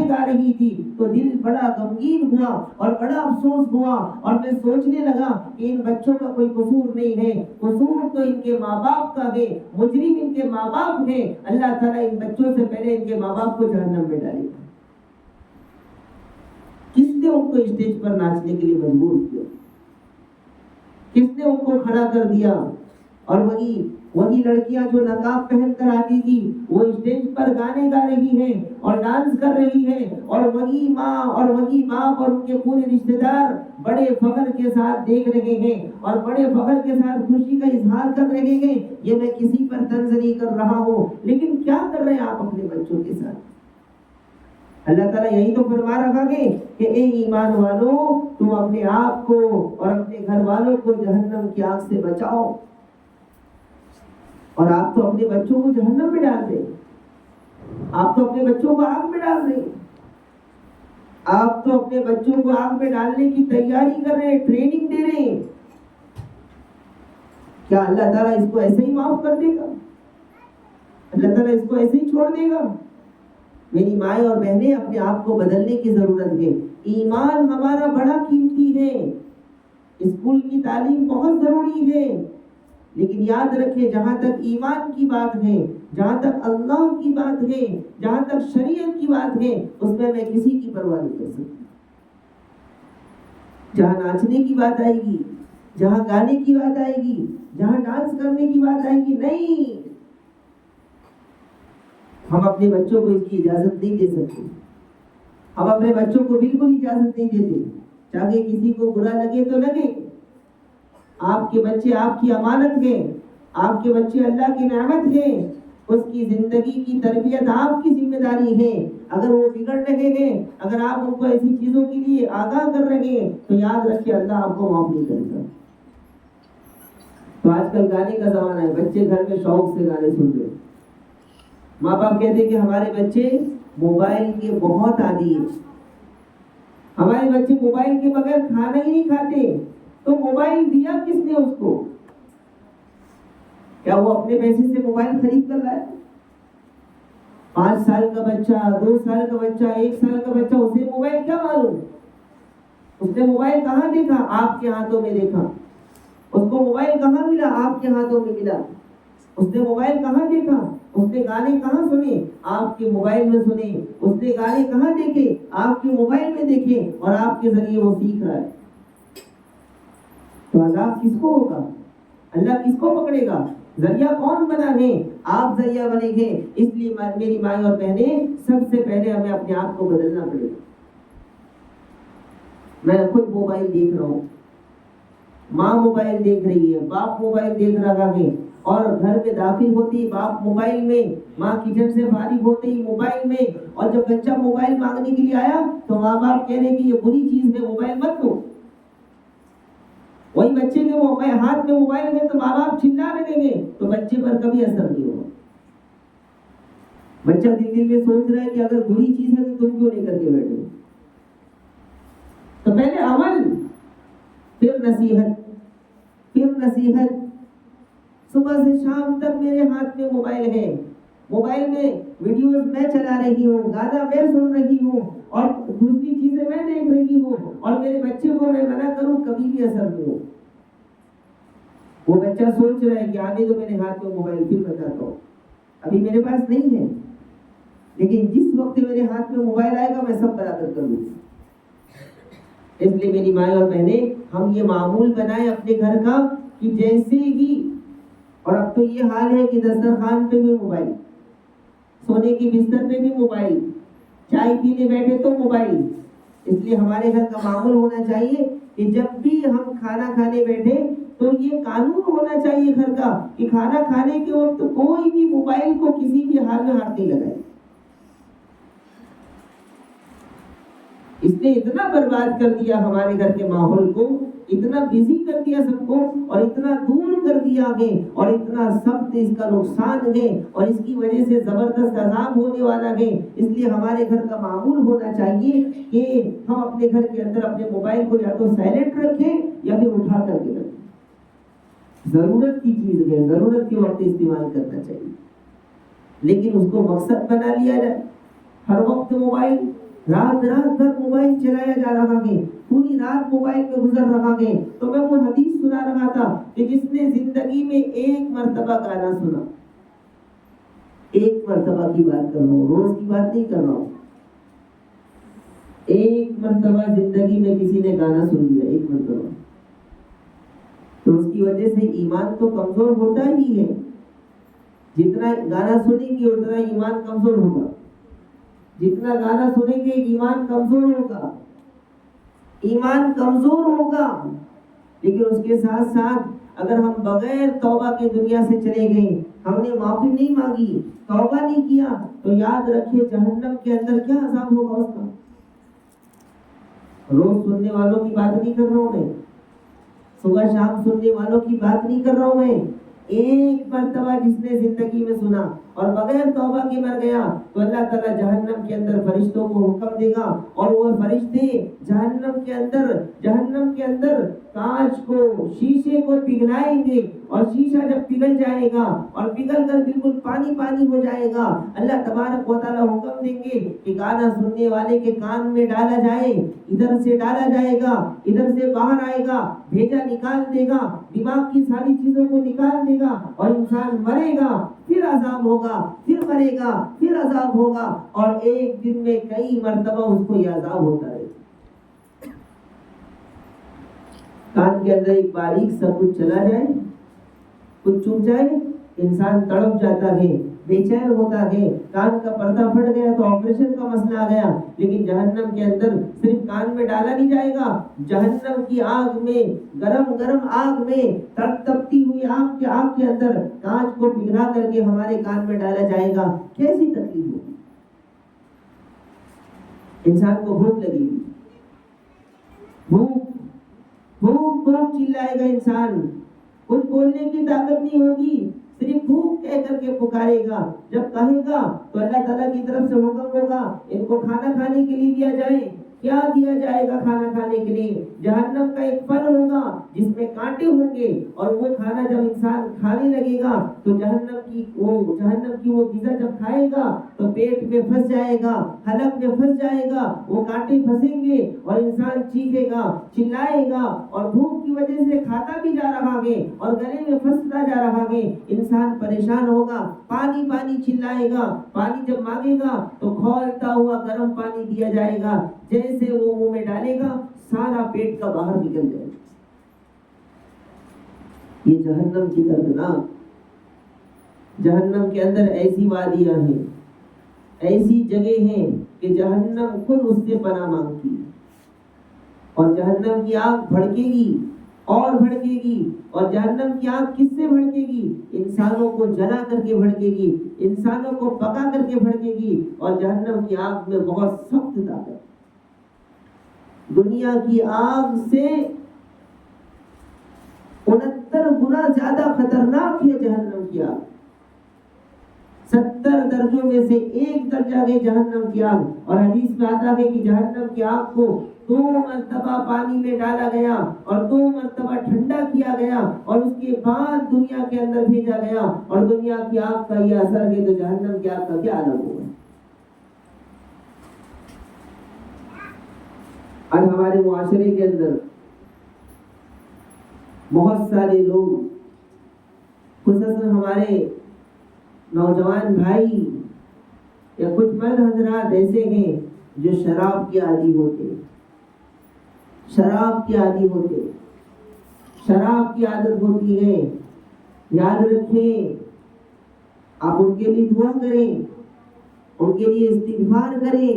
گا رہی تھی، تو دل بڑا غمگین ہوا اور بڑا افسوس ہوا، اور میں سوچنے لگا کہ ان بچوں کا کوئی قصور نہیں ہے، قصور تو ان کے ماں باپ کا ہے، مجرم ان کے ماں باپ ہیں۔ اللہ تعالیٰ ان بچوں سے پہلے ان کے ماں باپ کو جہنم میں ڈالے گا۔ کس نے ان کو اسٹیج پر ناچنے کے لیے مجبور کیا؟ کس نے ان کو کھڑا کر دیا؟ اور وہی لڑکیاں جو نقاب پہن کر آتی تھی وہ اسٹیج پر گانے گا رہی ہیں اور ڈانس کر رہی ہیں، اور وہی ماں اور وہی باپ اور ان کے پورے رشتہ دار بڑے فخر کے ساتھ دیکھ رہے ہیں اور بڑے فخر کے ساتھ خوشی کا اظہار کر رہے ہیں۔ یہ میں کسی پر طنز نہیں کر رہا ہوں، لیکن کیا کر رہے ہیں آپ اپنے بچوں کے ساتھ؟ اللہ تعالیٰ یہی تو فرما رہا ہے کہ اے ایمان والو، تم اپنے آپ کو اور اپنے گھر والوں کو جہنم کی آگ سے بچاؤ، اور آپ تو اپنے بچوں کو جہنم میں ڈال دیں، آپ تو اپنے بچوں کو آگ میں ڈال دیں، آپ تو اپنے بچوں کو آگ میں ڈالنے کی تیاری کر رہے ہیں، ٹریننگ دے رہے ہیں۔ کیا اللہ تعالیٰ اس کو ایسے ہی معاف کر دے گا؟ اللہ تعالیٰ اس کو ایسے ہی چھوڑ دے گا؟ میری مائیں اور بہنیں، اپنے آپ کو بدلنے کی ضرورت ہے۔ ایمان ہمارا بڑا قیمتی ہے، اسکول کی تعلیم بہت ضروری ہے، لیکن یاد رکھیں جہاں تک ایمان کی بات ہے، جہاں تک اللہ کی بات ہے، جہاں تک شریعت کی بات ہے، اس میں کسی کی پرواہ نہیں کر سکتی۔ جہاں ناچنے کی بات آئے گی، جہاں گانے کی بات آئے گی، جہاں ڈانس کرنے کی بات آئے گی، نہیں، ہم اپنے بچوں کو اس کی اجازت نہیں دے سکتے۔ ہم اپنے بچوں کو بالکل اجازت نہیں دیتے، چاہے کسی کو برا لگے تو لگے۔ آپ کے بچے آپ کی امانت ہیں، آپ کے بچے اللہ کی نعمت ہیں، اس کی زندگی کی تربیت آپ کی ذمہ داری ہے۔ اگر وہ بگڑ رہے ہیں، اگر آپ ان کو ایسی چیزوں کے لیے آگاہ کر رہے ہیں، تو یاد رکھیں اللہ آپ کو معاف نہیں کرے گا۔ تو آج کل گانے کا زمانہ ہے، بچے گھر میں شوق سے گانے سن رہے ہیں، ماں باپ کہتے ہیں کہ ہمارے بچے موبائل کے بہت عادی ہیں، ہمارے بچے موبائل کے بغیر کھانا ہی نہیں کھاتے۔ تو موبائل دیا کس نے اس کو؟ کیا وہ اپنے پیسے سے موبائل خرید کر لائے؟ 5 سال کا بچہ، 2 سال کا بچہ، 1 سال کا بچہ، اسے موبائل کیا معلوم؟ اس نے موبائل کہاں دیکھا؟ آپ کے ہاتھوں میں دیکھا۔ اس کو موبائل کہاں ملا؟ آپ کے ہاتھوں میں ملا۔ اس نے موبائل کہاں دیکھا؟ اس نے گانے کہاں سنے؟ آپ کے موبائل میں سنے۔ اس نے گانے کہاں دیکھے؟ آپ کے موبائل میں دیکھے، اور آپ کے ذریعے وہ سیکھ رہا ہے۔ تو عذاب کس کو ہوگا؟ اللہ کس کو پکڑے گا؟ ذریعہ کون بنا ہے؟ آپ ذریعہ بنے گے۔ اس لیے میری مائیں اور بہنیں، سب سے پہلے ہمیں اپنے آپ کو بدلنا پڑے گا۔ میں خود موبائل دیکھ رہا ہوں، ماں موبائل دیکھ رہی ہے، باپ موبائل دیکھ رہا ہے، اور گھر میں داخل ہوتی باپ موبائل میں، ماں کچن سے فارغ ہوتے ہی موبائل میں، اور جب بچہ موبائل مانگنے کے لیے آیا تو ماں باپ کہہ رہے کہ یہ بری چیز ہے، موبائل مت دو۔ وہی بچے کے ہاتھ میں موبائل ہے تو ماں باپ چلا رہے ہیں، تو بچے پر کبھی اثر نہیں ہوگا۔ بچہ دل میں سوچ رہا ہے کہ اگر بری چیز ہے تو تم کیوں نہیں کر کے بیٹھے؟ تو پہلے عمل، پھر نصیحت، پھر نصیحت۔ صبح سے شام تک میرے ہاتھ میں موبائل ہے، موبائل میں ویڈیوز میں چلا رہی ہوں، گانا میں سن رہی ہوں، اور دوسری چیزیں میں دیکھ رہی ہوں، اور میرے بچے کو میں منع کروں کبھی بھی اثر نہیں ہو۔ وہ بچہ سوچ رہا ہے کہ آنے دو میرے ہاتھ میں موبائل، پھر بتاتا ہوں، ابھی میرے پاس نہیں ہے، لیکن جس وقت میرے ہاتھ میں موبائل آئے گا میں سب برابر کر لوں گا۔ اس لیے میری مائیں اور بہنیں، ہم یہ معمول بنائیں اپنے گھر کا کہ جیسے ہی، اور اب تو یہ حال ہے کہ دسترخوان پہ بھی موبائل، سونے کے بستر پہ بھی موبائل، چائے پینے بیٹھے تو موبائل۔ اس لیے ہمارے گھر کا معمول ہونا چاہیے کہ جب بھی ہم کھانا کھانے بیٹھے تو یہ قانون ہونا چاہیے گھر کا کہ کھانا کھانے کے وقت کوئی بھی موبائل کو کسی بھی حال میں ہاتھ نہیں لگائے۔ اس نے اتنا برباد کر دیا ہمارے گھر کے ماحول کو، اتنا بزی کر دیا سب کو، اور اتنا دور کر دیا گے، اور اتنا سخت اس کا نقصان ہے، اور اس کی وجہ سے زبردست عذاب ہونے والا ہے۔ اس لیے ہمارے گھر کا معمول ہونا چاہیے کہ ہم اپنے گھر کے اندر اپنے موبائل کو یا تو سائلنٹ رکھیں یا پھر اٹھا کر کے رکھیں۔ ضرورت کی چیز ہے، ضرورت کے وقت استعمال کرنا چاہیے، لیکن اس کو مقصد بنا لیا جائے، ہر وقت موبائل، رات بھر موبائل چلایا جا رہا ہے، پوری رات موبائل میں گزر رہا ہے۔ تو میں وہ حدیث سنا رہا تھا کہ جس نے زندگی میں ایک مرتبہ گانا سنا، ایک مرتبہ کی بات کر رہا ہوں، روز کی بات نہیں کر رہا ہوں، ایک مرتبہ زندگی میں کسی نے گانا سن لیا، ایک مرتبہ، تو اس کی وجہ سے ایمان تو کمزور ہوتا ہی ہے۔ جتنا گانا سنیں گے اتنا ایمان کمزور ہوگا، جتنا گانا سنیں گے ایمان کمزور ہوگا، ایمان کمزور ہوگا۔ لیکن اس کے ساتھ ساتھ اگر ہم بغیر توبہ کے دنیا سے چلے گئے، ہم نے معافی نہیں مانگی، توبہ نہیں کیا، تو یاد رکھیے جہنم کے اندر کیا عذاب ہوگا اس کا۔ روز سننے والوں کی بات نہیں کر رہا ہوں میں، صبح شام سننے والوں کی بات نہیں کر رہا ہوں میں، ایک مرتبہ جس نے زندگی میں سنا اور بغیر توبہ کے مر گیا تو اللہ تعالیٰ جہنم کے اندر فرشتوں کو حکم دے گا، اور وہ فرشتے جہنم کے اندر کانچ کو، شیشے کو پگھلائیں گے، اور شیشہ جب پگھل جائے گا اور پگھل کر بالکل پانی پانی ہو جائے گا، اللہ تبارک و تعالیٰ حکم دیں گے کہ گانا سننے والے کے کان میں ڈالا جائے، ادھر سے ڈالا جائے گا، ادھر سے باہر آئے گا، بھیجا نکال دے گا، دماغ کی ساری چیزوں کو نکال دے گا، اور انسان مرے گا، پھر عذاب ہوگا، پھر مرے گا، پھر عذاب ہوگا، اور ایک دن میں کئی مرتبہ اس کو یہ عذاب ہوتا رہے۔ کان کے اندر ایک باریک سا کچھ چلا جائے، کچھ چوب جائے، انسان تڑپ جاتا ہے، بے چین ہوتا ہے، کان کا پردہ پھٹ گیا تو آپریشن کا مسئلہ آ گیا۔ لیکن جہنم کے اندر صرف کان میں ڈالا نہیں جائے گا، جہنم کی آگ میں، گرم آگ میں، تپتی ہوئی آگ کے اندر کانچ کو پگھلا کر کے ہمارے کان میں ڈالا جائے گا۔ کیسی تکلیف ہوگی، انسان کو بھوک لگے گی، بھوک چلائے گا انسان، کچھ بولنے کی طاقت نہیں ہوگی، صرف بھوک کہہ کر کے پکارے گا۔ جب کہے گا تو اللہ تعالیٰ کی طرف سے حکم ہوگا ان کو کھانا کھانے کے لیے دیا جائے۔ کیا دیا جائے گا کھانا کھانے کے لیے؟ جہنم کا ایک پھل ہوگا جس میں کانٹے ہوں گے، اور وہ کھانا جب انسان کھانے لگے گا تو جہنم کی وہ غذا جب کھائے گا تو پیٹ میں پھنس جائے گا، حلق میں پھنس جائے گا، وہ کانٹے پھنسیں گے اور انسان چیخے گا، چلائے گا، اور بھوک کی وجہ سے کھاتا بھی جا رہا ہے اور گلے میں پھنستا جا رہا ہے، انسان پریشان ہوگا، پانی چلائے گا، پانی جب مانگے گا تو کھولتا ہوا گرم پانی دیا جائے گا، جیسے وہ منہ میں ڈالے گا سارا پیٹ کا باہر نکل جائے گا۔ یہ جہنم کی دردناک، جہنم کے اندر ایسی وادیاں ہیں، ایسی جگہ ہیں کہ جہنم خود اس سے پناہ مانگتی ہے، اور جہنم کی آگ بھڑکے گی اور بھڑکے گی، اور جہنم کی آگ کس سے بھڑکے گی؟ انسانوں کو جلا کر کے بھڑکے گی، انسانوں کو پکا کر کے بھڑکے گی، اور جہنم کی آگ میں بہت سخت طاقت، دنیا کی آگ سے 69 گنا زیادہ خطرناک ہے جہنم کی آگ۔ 70 درجوں میں سے ایک درجہ ہے جہنم کی آگ، اور حدیث میں آتا ہے کہ جہنم کی آگ کو 2 مرتبہ پانی میں ڈالا گیا اور 2 مرتبہ ٹھنڈا کیا گیا، اور اس کے بعد دنیا کے اندر بھیجا گیا، اور دنیا کی آگ کا یہ اثر ہے تو جہنم کی آگ کا کیا عالم ہوگا۔ آج ہمارے معاشرے کے اندر بہت سارے لوگ خصوصاً ہمارے نوجوان بھائی یا کچھ مرد حضرات ایسے ہیں جو شراب کے عادی ہوتے، شراب کے عادی ہوتے، شراب کی عادت ہوتی ہے. یاد رکھیں، آپ ان کے لیے دعا کریں، ان کے لیے استغفار کریں،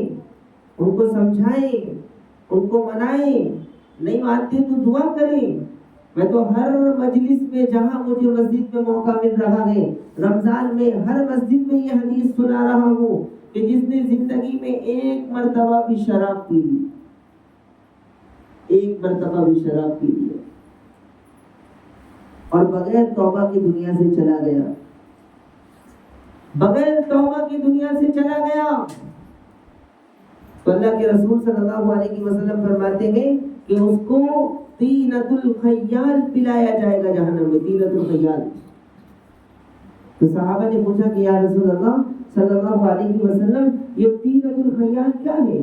ان کو سمجھائیں، ان کو منائیں. نہیں مانتے تو دعا کریں. میں تو ہر مجلس میں جہاں مجھے مسجد میں موقع مل رہا ہے، رمضان میں ہر مسجد میں یہ حدیث سنا رہا ہوں کہ جس نے زندگی میں ایک مرتبہ بھی شراب پی لی، ایک مرتبہ بھی شراب پی لی اور بغیر توبہ کی دنیا سے چلا گیا، بغیر توبہ کی دنیا سے چلا گیا، تو اللہ کے رسول صلی اللہ علیہ وسلم فرماتے ہیں کہ اس کو طینۃ الخیال پلایا جائے گا جہنم میں. طینۃ الخیال. تو صحابہ نے پوچھا کہ یا رسول اللہ صلی اللہ علیہ وسلم یہ طینۃ الخیال کیا ہے؟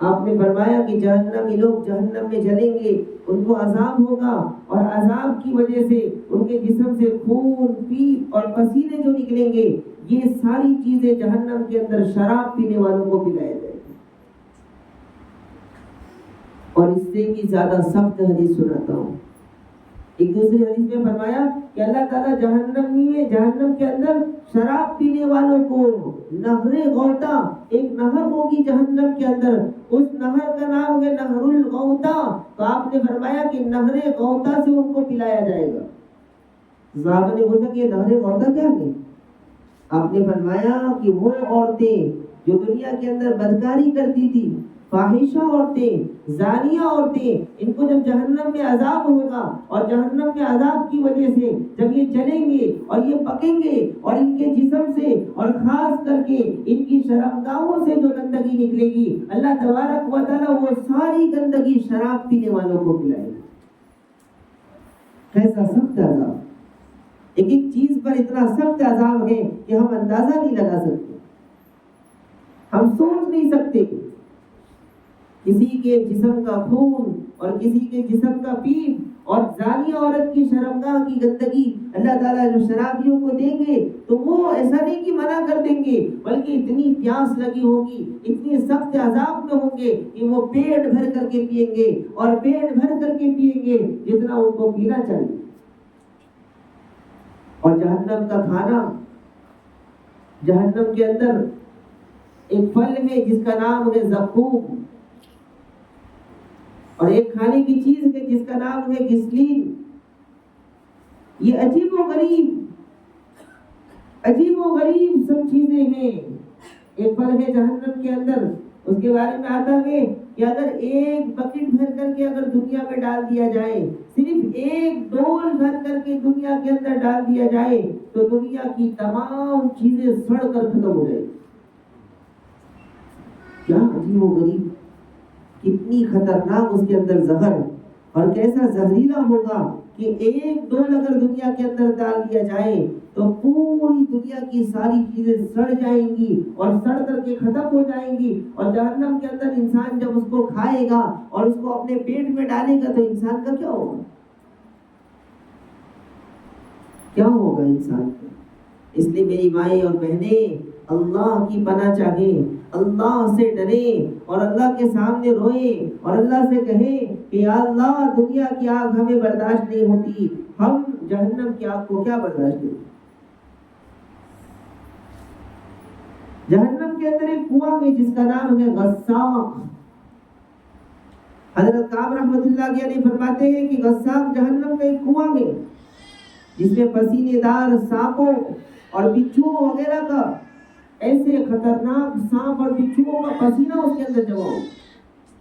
آپ نے فرمایا کہ جہنمی لوگ جہنم میں جلیں گے، ان کو عذاب ہوگا، اور عذاب کی وجہ سے ان کے جسم سے خون، پیپ اور پسینے جو نکلیں گے، یہ ساری چیزیں جہنم کے اندر شراب پینے والوں کو پلایا جائے گا. اور اس سے بھی زیادہ سخت حدیث سناتا ہوں. ایک دوسری حدیث میں فرمایا کہ اللہ تعالیٰ جہنم کے اندر شراب پینے والوں کو نہر غوطہ، ایک نہر ہوگی جہنم کے اندر، اس نہر کا نام ہے نہر الغوطہ. تو آپ نے فرمایا کہ نہر غوطہ سے ان کو پلایا جائے گا. صحابہ نے پوچھا کہ یہ نہر غوطہ کیا ہے؟ آپ نے فرمایا کہ وہ عورتیں جو دنیا کے اندر بدکاری کرتی تھی، فاحشہ عورتیں، زانیہ عورتیں، ان کو جب جہنم میں عذاب ہوگا اور جہنم کے عذاب کی وجہ سے جب یہ جلیں گے اور یہ پکیں گے اور ان کے جسم سے اور خاص کر کے ان کی شرمگاہوں سے جو گندگی نکلے گی، اللہ تبارک و تعالیٰ وہ ساری گندگی شراب پینے والوں کو پلائے گا. کیسا سخت عذاب! ایک ایک چیز پر اتنا سخت عذاب ہے کہ ہم اندازہ نہیں لگا سکتے، ہم سوچ نہیں سکتے. کسی کے جسم کا خون اور کسی کے جسم کا پیپ اور زانی عورت کی شرمگاہ کی گندگی اللہ تعالیٰ جو شرابیوں کو دیں گے تو وہ ایسا نہیں کہ منع کر دیں گے، بلکہ اتنی پیاس لگی ہوگی، اتنی سخت عذاب میں ہوں گے کہ وہ پیٹ بھر کر کے پئیں گے اور پیٹ بھر کر کے پئیں گے جتنا ان کو پینا چاہیے. اور جہنم کا کھانا، جہنم کے اندر ایک پھل ہے جس کا نام ہے زقوم، اور ایک کھانے کی چیز ہے جس کا نام ہے گسلین. یہ عجیب و غریب سب چیزیں ہیں. ایک پھل ہے جہنم کے اندر، اس کے بارے میں آتا ہے کہ اگر ایک بکٹ بھر کر کے اگر دنیا میں ڈال دیا جائے، صرف ایک ڈول بھر کر کے دنیا کے اندر ڈال دیا جائے تو دنیا کی تمام چیزیں سڑ کر ختم ہو جائے. کیا عجیب و غریب، کتنی خطرناک اس کے اندر زہر، اور کیسا زہریلا ہوگا کہ ایک ڈول اگر دنیا کے اندر ڈال دیا جائے تو پوری دنیا کی ساری چیزیں سڑ جائیں گی اور سڑ کر کے ختم ہو جائیں گی. اور جہنم کے اندر انسان جب اس کو کھائے گا اور اس کو اپنے پیٹ میں ڈالے گا تو انسان کا کیا ہوگا؟ کیا ہوگا انسان کا؟ اس لیے میری مائیں اور بہنیں اللہ کی پناہ چاہیں، اللہ سے ڈریں اور اللہ کے سامنے روئیں اور اللہ سے کہیں کہ یا اللہ دنیا کی آگ ہمیں برداشت نہیں ہوتی، ہم جہنم کی آگ کو کیا برداشت کریں. جہنم کے اندر ایک کنواں ہے جس کا نام ہے غساق. حضرت کعب رحمۃ اللہ علیہ فرماتے ہیں کہ غساق جہنم کا ایک کنواں ہے جس میں پسینے دار سانپوں اور بچھو وغیرہ کا، ایسے خطرناک سانپ اور بچھوؤں کا پسینہ اس کے اندر جمع ہو.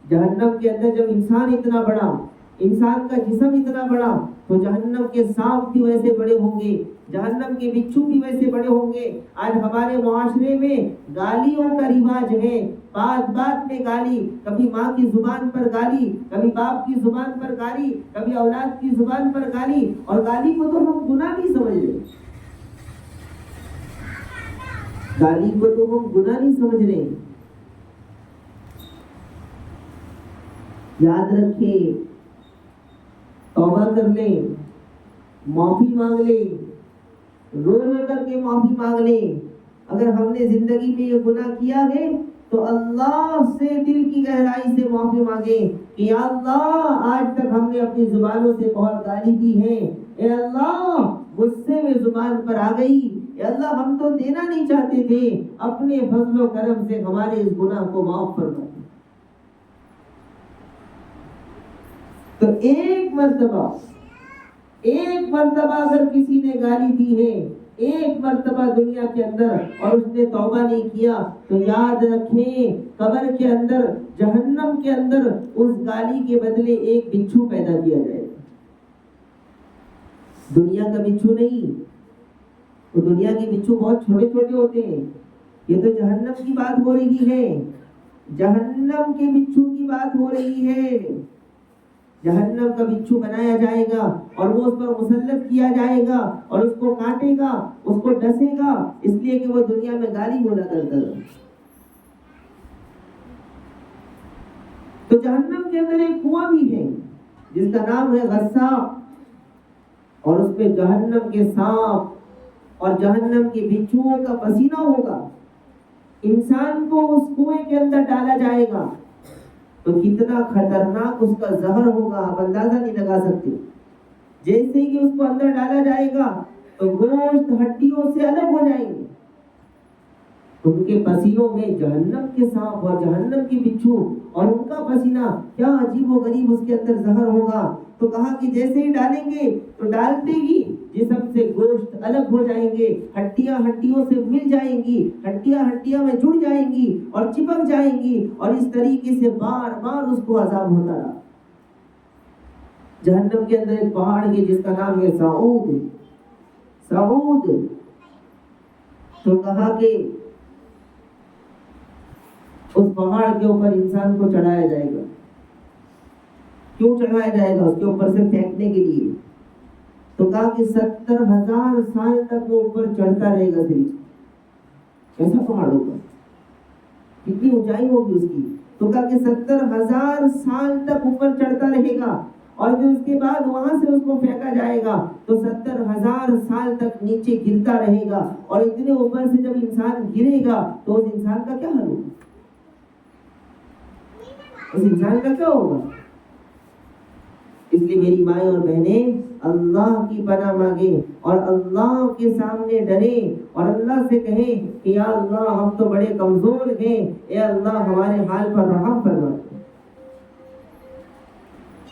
جہنم کے اندر جب انسان اتنا بڑا، انسان کا جسم اتنا بڑا، تو جہنم کے سانپ بھی ویسے بڑے ہوں گے، جہنم کے بچھو بھی ویسے بڑے ہوں گے. آج ہمارے معاشرے میں گالیوں کا رواج ہے، بات بات میں گالی، کبھی ماں کی زبان پر گالی، کبھی باپ کی زبان پر گالی، کبھی اولاد کی زبان پر گالی. اور گالی کو تو ہم گناہ نہیں سمجھ رہے، گالی کو تو ہم گناہ نہیں سمجھ رہے. یاد رکھیں، توبہ کر لیں، معافی مانگ لیں، رو رو کر کے معافی مانگ لیں۔ اگر ہم نے زندگی میں یہ گناہ کیا ہے تو اللہ سے دل کی گہرائی سے معافی مانگیں کہ یا اللہ آج تک ہم نے اپنی زبانوں سے بہت گالی دی ہے، اے اللہ غصے میں زبان پر آ گئی، اے اللہ ہم تو دینا نہیں چاہتے تھے، اپنے فضل و کرم سے ہمارے اس گناہ کو معاف فرما دے۔ تو ایک مرتبہ اگر کسی نے گالی دی ہے، ایک مرتبہ دنیا کے اندر، اور اس نے توبہ نہیں کیا، تو یاد رکھیں قبر کے اندر، جہنم کے اندر اس گالی کے بدلے ایک بچھو پیدا کیا جائے گا۔ دنیا کا بچھو نہیں، وہ دنیا کے بچھو بہت چھوٹے چھوٹے ہوتے ہیں، یہ تو جہنم کی بات ہو رہی ہے، جہنم کے بچھو کی بات ہو رہی ہے۔ جہنم کا بچھو بنایا جائے گا اور وہ اس پر مسلط کیا جائے گا اور اس کو کاٹے گا، اس کو ڈسے گا، اس لیے کہ وہ دنیا میں گالی بولا کرتا تھا۔ تو جہنم کے اندر ایک کنواں بھی ہے جس کا نام ہے غصہ، اور اس پہ جہنم کے سانپ اور جہنم کے بچھوؤں کا پسینہ ہوگا۔ انسان کو اس کنویں کے اندر ڈالا جائے گا تو کتنا خطرناک اس کا زہر ہوگا آپ اندازہ نہیں لگا سکتے۔ جیسے ہی اس کو اندر ڈالا جائے گا تو گوشت ہڈیوں سے الگ ہو جائیں گے، ان کے پسینوں میں جہنم کے سانپ اور جہنم کے بچھو اور ان کا پسینہ، کیا عجیب و غریب اس کے اندر زہر ہوگا۔ تو کہا کہ جیسے ہی ڈالیں گے تو ڈالتے ہی جسم سے گوشت الگ ہو جائیں گے، ہڈیاں ہڈیوں سے مل جائیں گی، ہڈیاں ہڈیاں میں جڑ جائیں گی اور چپک جائیں گی، اور اس طریقے سے بار بار اس کو عذاب ہوتا رہا۔ جہنم کے اندر ایک پہاڑ ہے جس کا نام ہے سعود۔ تو کہا کہ اس پہاڑ کے اوپر انسان کو چڑھایا جائے گا۔ کیوں چڑھایا جائے گا؟ اس کے اوپر سے پھینکنے کے لیے۔ تو کہا کہ 70,000 سال تک وہ اوپر چڑھتا رہے گا۔ صرف کیسا پہاڑ ہوگا، کتنی اونچائی ہوگی اس کی؟ تو کہا کہ 70,000 سال تک اوپر چڑھتا رہے گا، اور پھر اس کے بعد وہاں سے اس کو پھینکا جائے گا تو 70,000 سال تک نیچے گرتا رہے گا، اور اتنے اوپر سے جب انسان گرے گا تو اس انسان کا کیا حال ہوگا؟ اس انسان کا کیا ہوگا؟ اس لیے میری مائیں اور بہنیں اللہ کی پناہ مانگیں اور اللہ کے سامنے ڈریں اور اللہ سے کہیں کہ یا اللہ ہم تو بڑے کمزور ہیں، اے اللہ ہمارے حال پر رحم فرما۔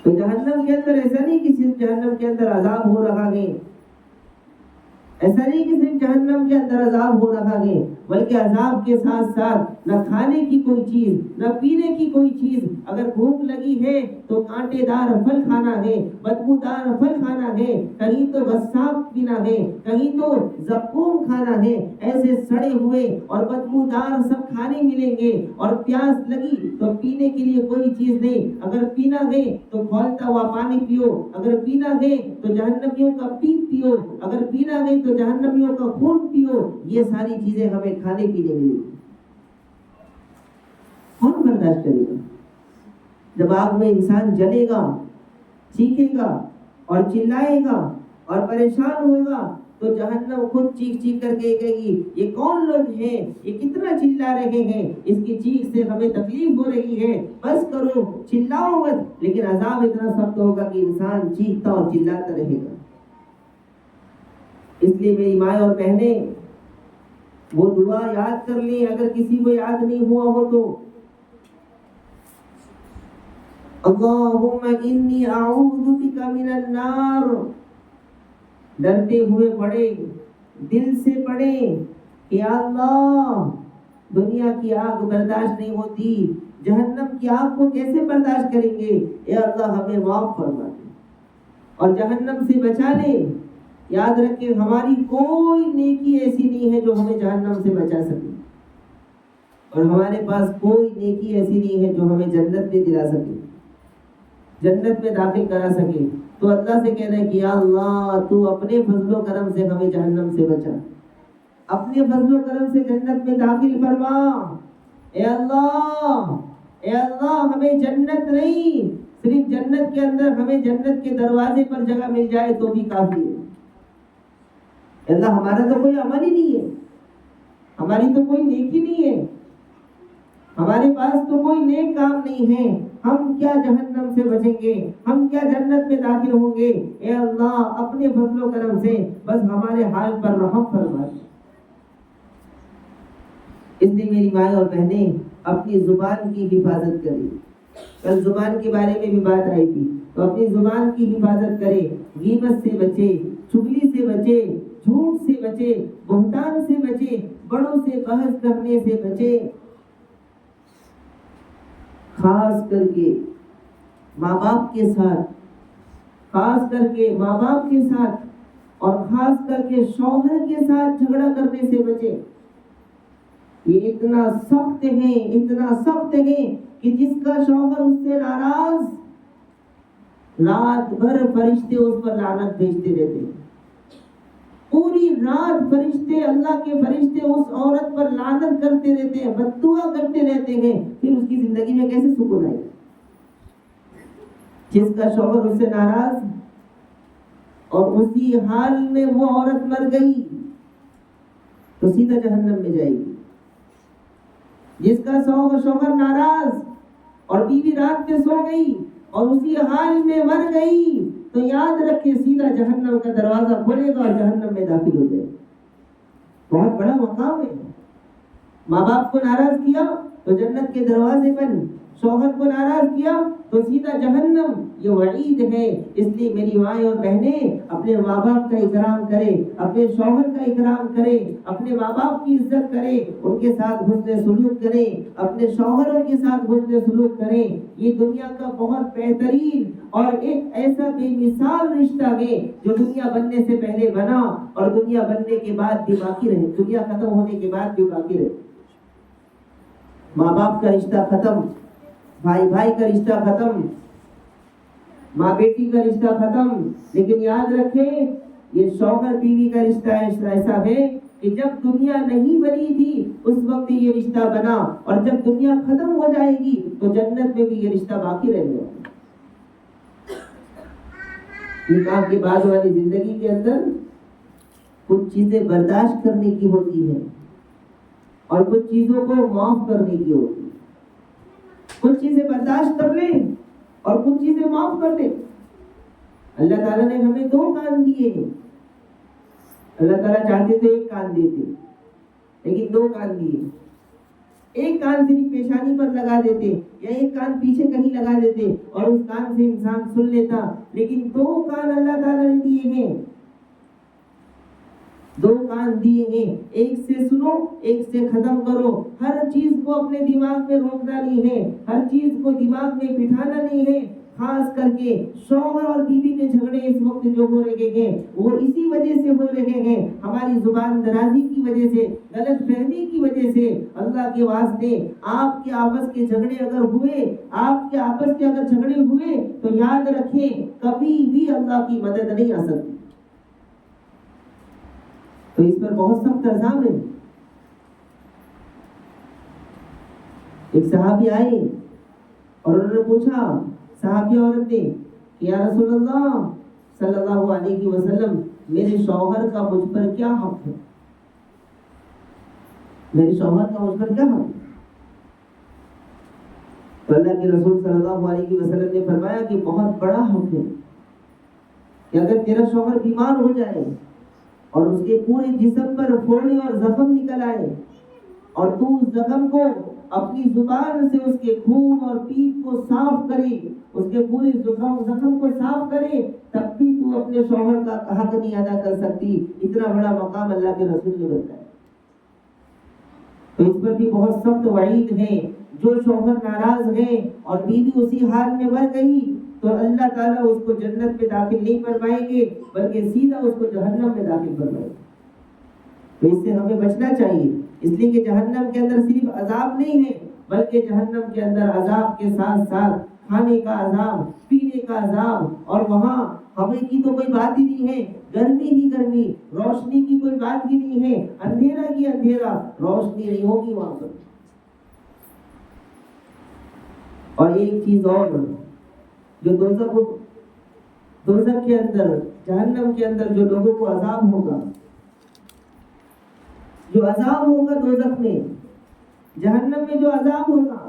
تو جہنم کے اندر ایسا نہیں کہ صرف جہنم کے اندر عذاب ہو رہا ہے، ایسا نہیں کہ صرف جہنم کے اندر عذاب ہو رہا ہے، بلکہ عذاب کے ساتھ ساتھ نہ کھانے کی کوئی چیز، نہ پینے کی کوئی چیز۔ اگر بھوک لگی ہے تو کانٹے دار پھل کھانا ہے، بدبودار پھل کھانا ہے، کہیں تو غصاب پینا ہے، کہیں تو زقوم کھانا ہے، ایسے سڑے ہوئے اور بدبودار سب کھانے ملیں گے۔ اور پیاس لگی تو پینے کے لیے کوئی چیز نہیں، اگر پینا ہے تو کھولتا ہوا پانی پیو، اگر پینا ہے تو جہنمیوں کا پیپ پیو، اگر پینا ہے تو جہنمیوں کا خون پیو۔ یہ ساری چیزیں ہمیں کھانے پینے ملیں گی، کون برداشت کرے گا؟ جب آگ میں انسان جلے گا، چیخے گا اور چلائے گا اور پریشان ہوگا تو جہنم خود چیخ چیخ کر کے کہے گی یہ کون لوگ ہیں، یہ کتنا چلا رہے ہیں، اس کی چیخ سے ہمیں تکلیف ہو رہی ہے، بس کرو، چلاؤ مت۔ لیکن عذاب اتنا سخت ہوگا کہ انسان چیختا اور چلاتا رہے گا۔ اس لیے میری مائیں اور بہنیں وہ دعا یاد کر لیں، اگر کسی کو یاد نہیں ہوا ہو تو، اللہم انی اعوذ بک من النار۔ ڈرتے ہوئے پڑھے، دل سے پڑھے کہ یا اللہ دنیا کی آگ برداشت نہیں ہوتی، جہنم کی آگ کو کیسے برداشت کریں گے، اے اللہ ہمیں معاف فرما دے اور جہنم سے بچا لے۔ یاد رکھیں ہماری کوئی نیکی ایسی نہیں ہے جو ہمیں جہنم سے بچا سکے، اور ہمارے پاس کوئی نیکی ایسی نہیں ہے جو ہمیں جنت میں دلا سکے، جنت میں داخل کرا سکے۔ تو اللہ سے کہنا ہے کہ یا اللہ تو اپنے فضل و کرم سے ہمیں جہنم سے بچا، اپنے فضل و کرم سے جنت میں داخل فرما۔ اے اللہ ہمیں جنت نہیں، صرف جنت کے اندر ہمیں جنت کے دروازے پر جگہ مل جائے تو بھی کافی ہے۔ اللہ ہمارا تو کوئی عمل ہی نہیں ہے، ہماری تو کوئی نیکی نہیں ہے، ہمارے پاس تو کوئی نیک کام نہیں ہے، ہم کیا جہنم سے بچیں گے، ہم کیا جنت میں داخل ہوں گے؟ اے اللہ اپنے فضل و کرم سے بس ہمارے حال پر رحم فرما۔ اس لیے میری ماں اور بہنیں اپنی زبان کی حفاظت کریں۔ کل زبان کے بارے میں بھی بات آئی تھی، تو اپنی زبان کی حفاظت کرے، غیبت سے بچے، چغلی سے بچے، جھوٹ سے بچے، بہتان سے بچے، بڑوں سے بحث کرنے سے بچے۔ خاص کر کے ماں باپ کے ساتھ، خاص کر کے ماں باپ کے ساتھ اور خاص کر کے شوہر کے ساتھ جھگڑا کرنے سے بچے۔ یہ اتنا سخت ہے، اتنا سخت ہے کہ جس کا شوہر اس سے ناراض، رات بھر فرشتے اس پر لعنت بھیجتے رہتے ہیں، پوری رات فرشتے، اللہ کے فرشتے اس عورت پر لعنت کرتے رہتے ہیں، بد دعا کرتے رہتے ہیں، پھر اس کی زندگی میں کیسے سکون آئے؟ جس کا شوہر اس سے ناراض اور اسی حال میں وہ عورت مر گئی تو سیدھا جہنم میں جائے گی۔ جس کا شوہر ناراض اور بیوی رات میں سو گئی اور اسی حال میں مر گئی تو یاد رکھے سیدھا جہنم کا دروازہ کھولے گا اور جہنم میں داخل ہو جائے گا۔ بہت بڑا مقام ہے۔ ماں باپ کو ناراض کیا تو جنت کے دروازے بند، شوہر کو ناراض کیا تو سیدھا جہنم۔ یہ وعید ہے۔ اس لیے میری مائیں اور بہنیں اپنے ماں باپ کا اکرام کرے، اپنے شوہر کا اکرام کرے، اپنے ماں باپ کی عزت کرے، ان کے ساتھ حسن سلوک کرے، اپنے شوہروں کے ساتھ حسن سلوک کرے۔ یہ دنیا کا بہت بہترین اور ایک ایسا بے مثال رشتہ ہے جو دنیا بننے سے پہلے بنا اور دنیا بننے کے بعد بھی باقی رہے، دنیا ختم ہونے کے بعد بھی باقی رہے۔ ماں باپ کا رشتہ ختم، بھائی بھائی کا رشتہ ختم، ماں بیٹی کا رشتہ ختم، لیکن یاد رکھیں یہ شوہر بیوی کا رشتہ ایسا ہے کہ جب دنیا نہیں بنی تھی اس وقت یہ رشتہ بنا، اور جب دنیا ختم ہو جائے گی تو جنت میں بھی یہ رشتہ باقی رہ گا۔ نکاح کے بعد والی زندگی کے اندر کچھ چیزیں برداشت کرنے کی ہوتی ہے اور کچھ چیزوں کو معاف کرنے کی ہوتی ہے۔ کچھ چیزیں برداشت کر لیں اور کچھ چیزیں معاف کر دیں۔ اللہ تعالیٰ نے ہمیں دو کان دیے ہیں، اللہ تعالیٰ چاہتے تو ایک کان دیتے لیکن دو کان دیے۔ ایک کان صرف پیشانی پر لگا دیتے یا ایک کان پیچھے کہیں لگا دیتے اور اس کان سے انسان سن لیتا، لیکن دو کان اللہ تعالیٰ نے دیے ہیں، دو کان دیے ہیں، ایک سے سنو ایک سے ختم کرو۔ ہر چیز کو اپنے دماغ میں روکنا نہیں ہے، ہر چیز کو دماغ میں بٹھانا نہیں ہے۔ خاص کر کے شوہر اور بیوی کے جھگڑے اس وقت جو ہو رہے ہیں وہ اسی وجہ سے ہو رہے ہیں، ہماری زبان درازی کی وجہ سے، غلط فہمی کی وجہ سے۔ اللہ کے واسطے آپ کے آپس کے جھگڑے اگر ہوئے، آپ کے آپس کے اگر جھگڑے ہوئے تو یاد رکھیں کبھی بھی اللہ کی مدد نہیں آ سکتی۔ تو اس پر بہت سخت عذاب ہے۔ ایک صحابی آئے اور انہوں نے پوچھا، صحابی عورت نے کہ یا رسول اللہ صلی اللہ علیہ وسلم میرے شوہر کا مجھ پر کیا حق ہے؟ میرے شوہر کا مجھ پر کیا حق ہے؟ تو اللہ کے رسول صلی اللہ علیہ وسلم نے فرمایا کہ بہت بڑا حق ہے کہ اگر تیرا شوہر بیمار ہو جائے اور اس کے پورے جسم پر پھوڑے اور زخم نکل آئے اور تو اس زخم کو اپنی زبان سے اس کے خون اور پیپ کو صاف کرے، اس کے پورے زخم کو صاف کرے، تب بھی تو اپنے شوہر کا حق نہیں ادا کر سکتی۔ اتنا بڑا مقام اللہ کے رسول نے بتایا۔ تو اس پر بھی بہت سخت وعید ہے۔ جو شوہر ناراض ہے اور بیوی اسی حال میں مر گئی تو اللہ تعالیٰ اس کو جنت میں داخل نہیں فرمائیں گے بلکہ سیدھا اس کو جہنم میں داخل فرمائیں گے۔ تو اس سے ہمیں بچنا چاہیے، اس لیے کہ جہنم کے اندر صرف عذاب نہیں ہے بلکہ جہنم کے اندر عذاب کے ساتھ ساتھ کھانے کا عذاب، پینے کا عذاب، اور وہاں ہوا کی تو کوئی بات ہی نہیں ہے، گرمی ہی گرمی، روشنی کی کوئی بات ہی نہیں ہے، اندھیرا ہی اندھیرا، روشنی نہیں ہوگی وہاں پر۔ اور ایک چیز اور جو دوزخ کے اندر، جہنم کے اندر جو لوگوں کو عذاب ہوگا جو عذاب ہوگا دوزخ میں، جہنم میں جو عذاب ہوگا،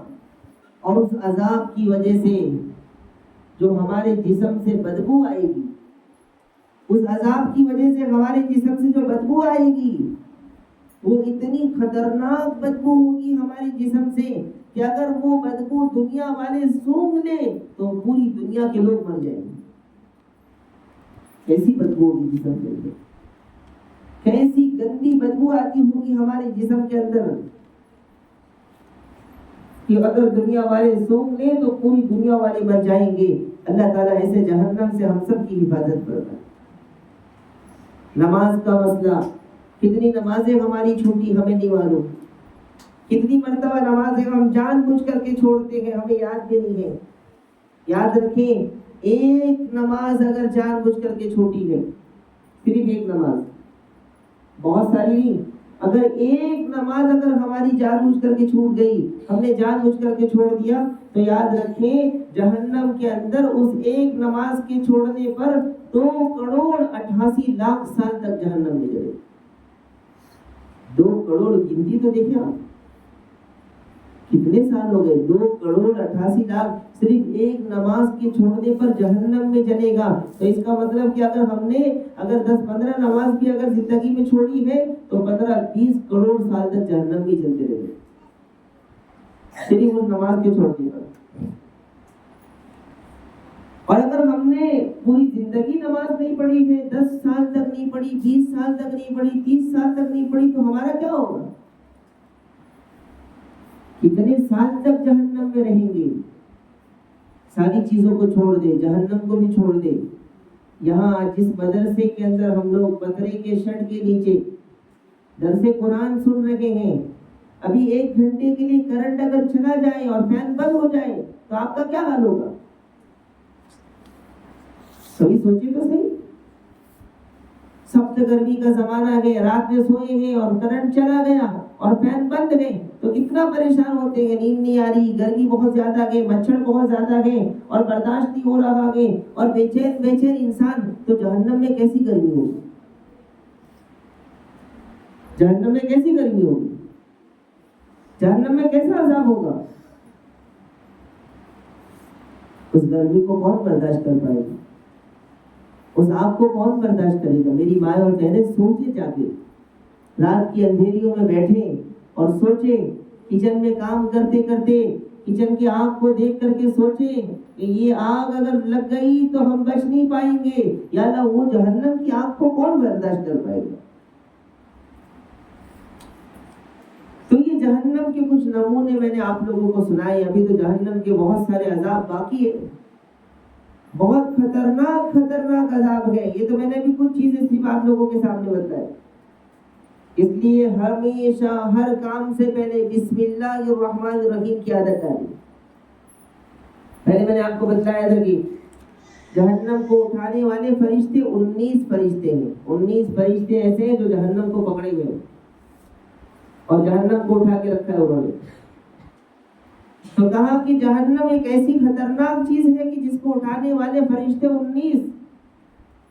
اور اس عذاب کی وجہ سے جو ہمارے جسم سے بدبو آئے گی، اس عذاب کی وجہ سے ہمارے جسم سے جو بدبو آئے گی وہ اتنی خطرناک بدبو ہوگی ہمارے جسم سے کہ اگر وہ بدبو دنیا والے سونگھ لیں تو پوری دنیا کے لوگ مر جائیں گے۔ کیسی بدبو ہوگی جسم کے اندر، کیسی گندی بدبو آتی ہوگی ہمارے جسم کے اندر کہ اگر دنیا والے سونگھ لیں تو پوری دنیا والے مر جائیں گے۔ اللہ تعالیٰ ایسے جہنم سے ہم سب کی حفاظت فرمائے۔ نماز کا مسئلہ، کتنی نمازیں ہماری چھوٹی ہمیں نہیں معلوم، کتنی مرتبہ نمازیں ہم جان بوجھ کر کے چھوڑتے ہیں، ہمیں یاد بھی نہیں ہے۔ یاد رکھیں، ایک نماز اگر جان بوجھ کر کے چھوٹی ہے، صرف ایک نماز، بہت ساری نہیں، اگر ایک نماز اگر ہماری جان بوجھ کر کے چھوٹ گئی، ہم نے جان بوجھ کر کے چھوڑ دیا، تو یاد رکھیں جہنم کے اندر اس ایک نماز کے چھوڑنے پر 2,88,00,000 سال تک جہنم میں جلے۔ 2 کروڑ گنتی تو دیکھیں آپ، کتنے سال ہو گئے، 2,88,00,000 صرف ایک نماز کے چھوڑنے پر جہنم میں جلے گا۔ تو اس کا مطلب کہ اگر ہم نے 10-15 نماز بھی اگر زندگی میں چھوڑی ہے تو 15-20 کروڑ سال تک جہنم میں جلتے رہے، صرف اس نماز کے چھوڑنے پر۔ اور اگر ہم نے پوری زندگی نماز نہیں پڑھی ہے، 10 سال تک نہیں پڑھی، 20 سال تک نہیں پڑھی، 30 سال تک نہیں پڑھی، تو ہمارا کیا ہوگا؟ کتنے سال تک جہنم میں رہیں گے؟ ساری چیزوں کو چھوڑ دے، جہنم کو بھی چھوڑ دے۔ یہاں جس مدرسے کے اندر ہم لوگ بکرے کے شڈ کے نیچے درس قرآن سن رہے ہیں، ابھی 1 گھنٹے کے لیے کرنٹ اگر چلا جائے اور فین بند ہو جائے تو آپ کا کیا حال ہوگا؟ کبھی سوچے تو صحیح، سخت گرمی کا زمانہ ہے، رات میں سوئے ہیں اور کرنٹ چلا گیا اور فین بند ہے تو کتنا پریشان ہوتے ہیں، نیند نہیں آ رہی، گرمی بہت زیادہ ہے، مچھر بہت زیادہ ہے اور برداشت نہیں ہو رہا ہے اور بے چین انسان، تو جہنم میں کیسی گرمی ہوگی؟ جہنم میں کیسی گرمی ہوگی؟ جہنم میں کیسا عذاب ہوگا؟ اس گرمی کو کون برداشت کر پائے گا؟ اس آگ کو کون برداشت کرے گا؟ میری ماں اور بہنیں سوچے جا کے، رات کی اندھیریوں میں بیٹھیں اور سوچیں، کچن میں کام کرتے کرتے کچن کی آگ کو دیکھ کر کے سوچیں کہ یہ آگ اگر لگ گئی تو ہم بچ نہیں پائیں گے، یا اللہ وہ جہنم کی آگ کو کون برداشت کر پائے گا؟ تو یہ جہنم کے کچھ نمونے میں نے آپ لوگوں کو سنائے، ابھی تو جہنم کے بہت سارے عذاب باقی ہے، بہت خطرناک عذاب ہے۔ یہ تو میں نے بھی کچھ چیزیں صرف آپ لوگوں کے سامنے بتائی۔ اس لیے ہمیشہ ہر کام سے پہلے بسم اللہ الرحمن الرحیم کی عادت ڈالیں۔ پہلے میں نے آپ کو بتایا تھا کہ جہنم کو اٹھانے والے فرشتے 19 فرشتے ہیں، 19 فرشتے ایسے ہیں جو جہنم کو پکڑے ہوئے ہیں اور جہنم کو اٹھا کے رکھا ہے انہوں نے۔ تو کہا کہ جہنم ایک ایسی خطرناک چیز ہے کہ جس کو اٹھانے والے فرشتے 19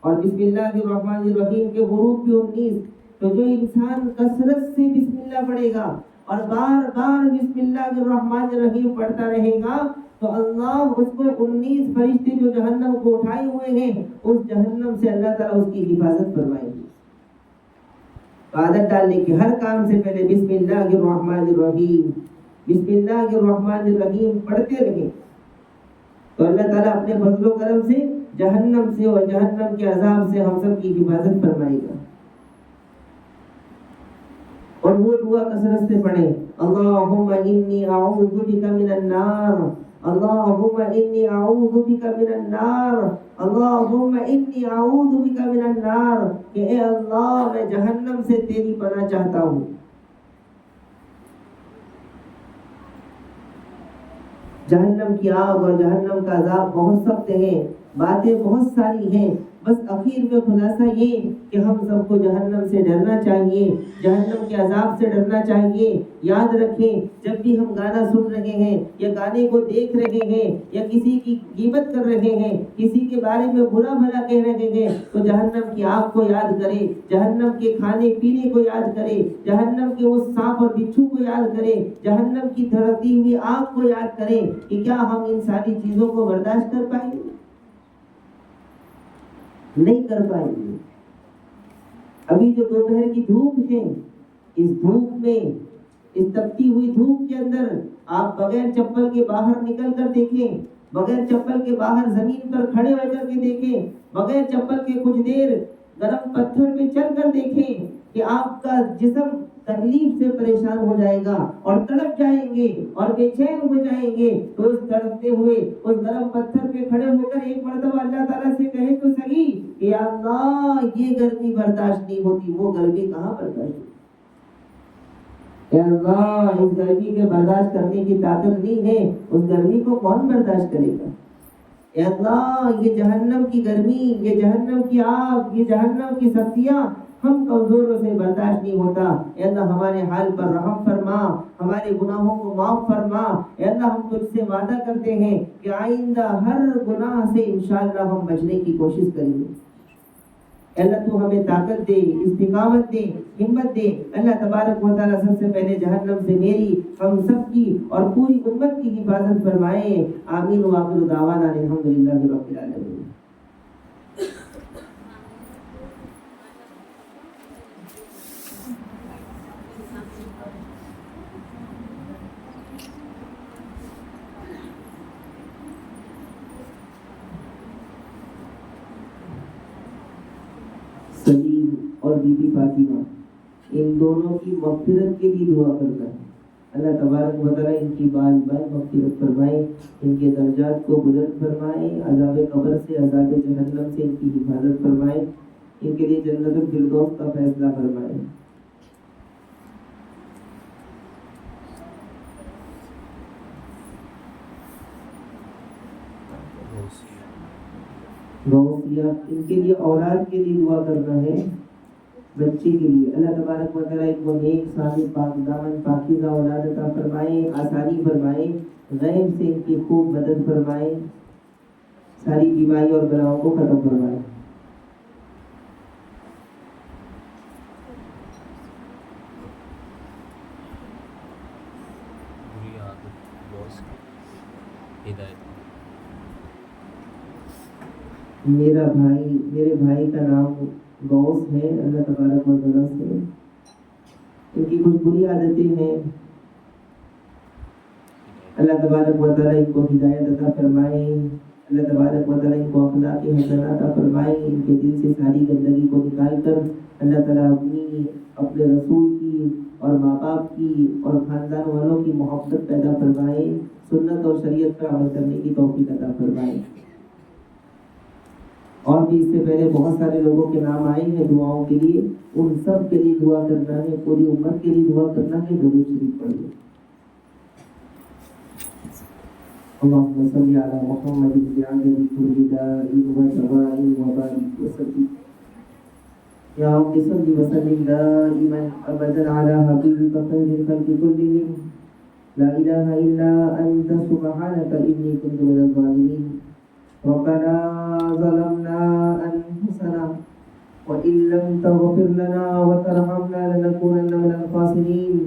اور بسم اللہ الرحمن الرحیم کے حروف بھی 19۔ تو جو انسان کثرت سے بسم اللہ پڑھے گا اور بار بار بسم اللہ الرحمن الرحیم پڑھتا رہے گا تو اللہ اس کو 19 فرشتے جو جہنم کو اٹھائے ہوئے ہیں اس جہنم سے اللہ تعالیٰ اس کی حفاظت فرمائے گی۔ عادت ڈالنے کی ہر کام سے پہلے بسم اللہ الرحمن الرحیم، بسم اللہ الرحمن الرحیم پڑھتے رہیں تو اللہ تعالیٰ اپنے فضل و کرم سے جہنم سے اور جہنم کے عذاب سے ہم سب کی حفاظت فرمائے گا۔ اور وہ دعا کثرت سے پڑھیں، اللہم انی اعوذ بک من النار، اللہم انی اعوذ بک من النار، اللہم انی اعوذ بک من النار، کہ اے اللہ میں جہنم سے تیری پناہ چاہتا ہوں۔ جہنم کی آگ اور جہنم کا عذاب بہت سخت ہے، باتیں بہت ساری ہیں، بس اخیر میں خلاصہ یہ کہ ہم سب کو جہنم سے ڈرنا چاہیے، جہنم کے عذاب سے ڈرنا چاہیے۔ یاد رکھیں جب بھی ہم گانا سن رہے ہیں یا گانے کو دیکھ رہے ہیں یا کسی کی غیبت کر رہے ہیں، کسی کے بارے میں برا بھلا کہہ رہے ہیں، تو جہنم کی آگ کو یاد کریں، جہنم کے کھانے پینے کو یاد کریں، جہنم کے اس سانپ اور بچھو کو یاد کریں، جہنم کی دھڑکتی ہوئی آگ کو یاد کریں کہ کیا ہم ان ساری چیزوں کو برداشت کر پائیں گے؟ نہیں کر پائیں گے۔ ابھی جو دوپہر کی دھوپ ہے، اس دھوپ میں، اس تپتی ہوئی دھوپ کے اندر آپ بغیر چپل کے باہر نکل کر دیکھیں، بغیر چپل کے باہر زمین پر کھڑے ہو کر کے دیکھیں، بغیر چپل کے کچھ دیر گرم پتھر پہ چل کر دیکھیں کہ آپ کا جسم تکلیف سے پریشان ہو جائے گا اور تڑپ جائیں گے اور بے چین ہو جائیں گے۔ تو اس تڑپتے ہوئے اس گرم پتھر پہ کھڑے ہو کر ایک مرتبہ اللہ تعالیٰ سے کہے تو صحیح کہ یا اللہ یہ گرمی برداشت نہیں ہوتی، وہ گرمی کہاں برداشت ہوتی؟ اے اللہ اس گرمی کے برداشت کرنے کی طاقت نہیں ہے، اس گرمی کو کون برداشت کرے گا؟ اے اللہ یہ جہنم کی گرمی، یہ جہنم کی آگ، یہ جہنم کی سختیاں ہم کمزوروں سے برداشت نہیں ہوتا۔ اے اللہ ہمارے حال پر رحم فرما، ہمارے گناہوں کو معاف فرما۔ اے اللہ ہم تجھ سے وعدہ کرتے ہیں کہ آئندہ ہر گناہ سے انشاءاللہ ہم بچنے کی کوشش کریں گے۔ اے اللہ تو ہمیں طاقت دے، استقامت دے، ہمت دے۔ اللہ تبارک و تعالیٰ سب سے پہلے جہنم سے میری، ہم سب کی اور پوری امت کی حفاظت فرمائے۔ آمین وآخر دعوانا الحمدللہ رب العالمین۔ سلیم اور بی بی فاطمہ ان دونوں کی مغفرت کے لیے دعا کرتا ہے۔ اللہ تبارک و تعالیٰ ان کی بال بال مغفرت فرمائے، ان کے درجات کو بلند فرمائے، عذاب قبر سے، عذاب جہنم سے ان کی حفاظت فرمائے، ان کے لیے جنت الفردوس کا فیصلہ فرمائے۔ غوثیہ ان کے لیے اولاد کے لیے دعا کرنا ہے، بچے کے لیے۔ اللہ تبارک و تعالیٰ ان کو نیک صالح پاک دامن پاکیزہ اولاد عطا فرمائے، آسانی فرمائے، غیب سے ان کی خوب مدد فرمائے، ساری بیماری اور بلاؤں کو ختم فرمائے۔ میرے بھائی کا نام غوث ہے، اللہ تبارک و تعالیٰ سے ان کی کچھ بری عادتیں ہیں، اللہ تبارک و تعالیٰ ان کو ہدایت عطا فرمائے، اللہ تبارک و تعالیٰ ان کو اخلاق حسنہ عطا فرمائے، ان کے دل سے ساری گندگی کو نکال کر اللہ تعالیٰ اپنے رسول کی اور ماں باپ کی اور خاندان والوں کی محبت پیدا فرمائے، سنت اور شریعت پر عمل کرنے کی توفیق عطا فرمائے۔ اور بھی اس سے پہلے بہت سارے لوگوں کے نام آئے ہیں دعاؤں کے لیے، ان سب کے لیے دعا کرنا ہے، پوری امت کے لیے دعا کرنا ہے۔ درود شریف پڑھیے۔ اللهم صل على محمد بعدد كل داء ودواء وبارك وسلم يا رب صل وسلم دائما ابدا على حبيبك خير الخلق كلهم لا اله الا انت سبحانك اني كنت من الظالمين ربنا ظلمنا انفسنا وان لم تغفر لنا وترحمنا لنكونن من الخاسرين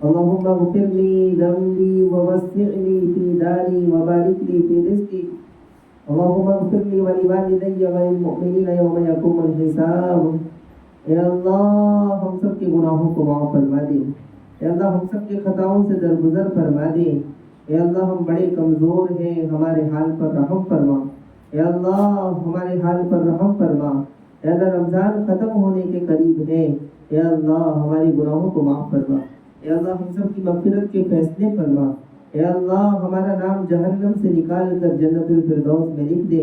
اللهم اغفر لي ذنبي ووسع لي في داري وبارك لي في رزقي اللهم اغفر لي ولوالدي وللمؤمنين يوم يقوم الحساب۔ اے اللہ ہم سب کے گناہوں کو معاف فرما دے، اے اللہ ہم سب کے خطاؤں سے درگزر فرما دے، اے اللہ ہم بڑے کمزور ہیں، ہمارے حال پر رحم فرما، اے اللہ ہمارے حال پر رحم فرما، اے اللہ رمضان ختم ہونے کے قریب ہے، اے اللہ ہمارے گناہوں کو معاف فرما، اے اللہ ہم سب کی مغفرت کے فیصلے فرما، اے اللہ ہمارا نام جہنم سے نکال کر جنت الفردوس میں لکھ دے،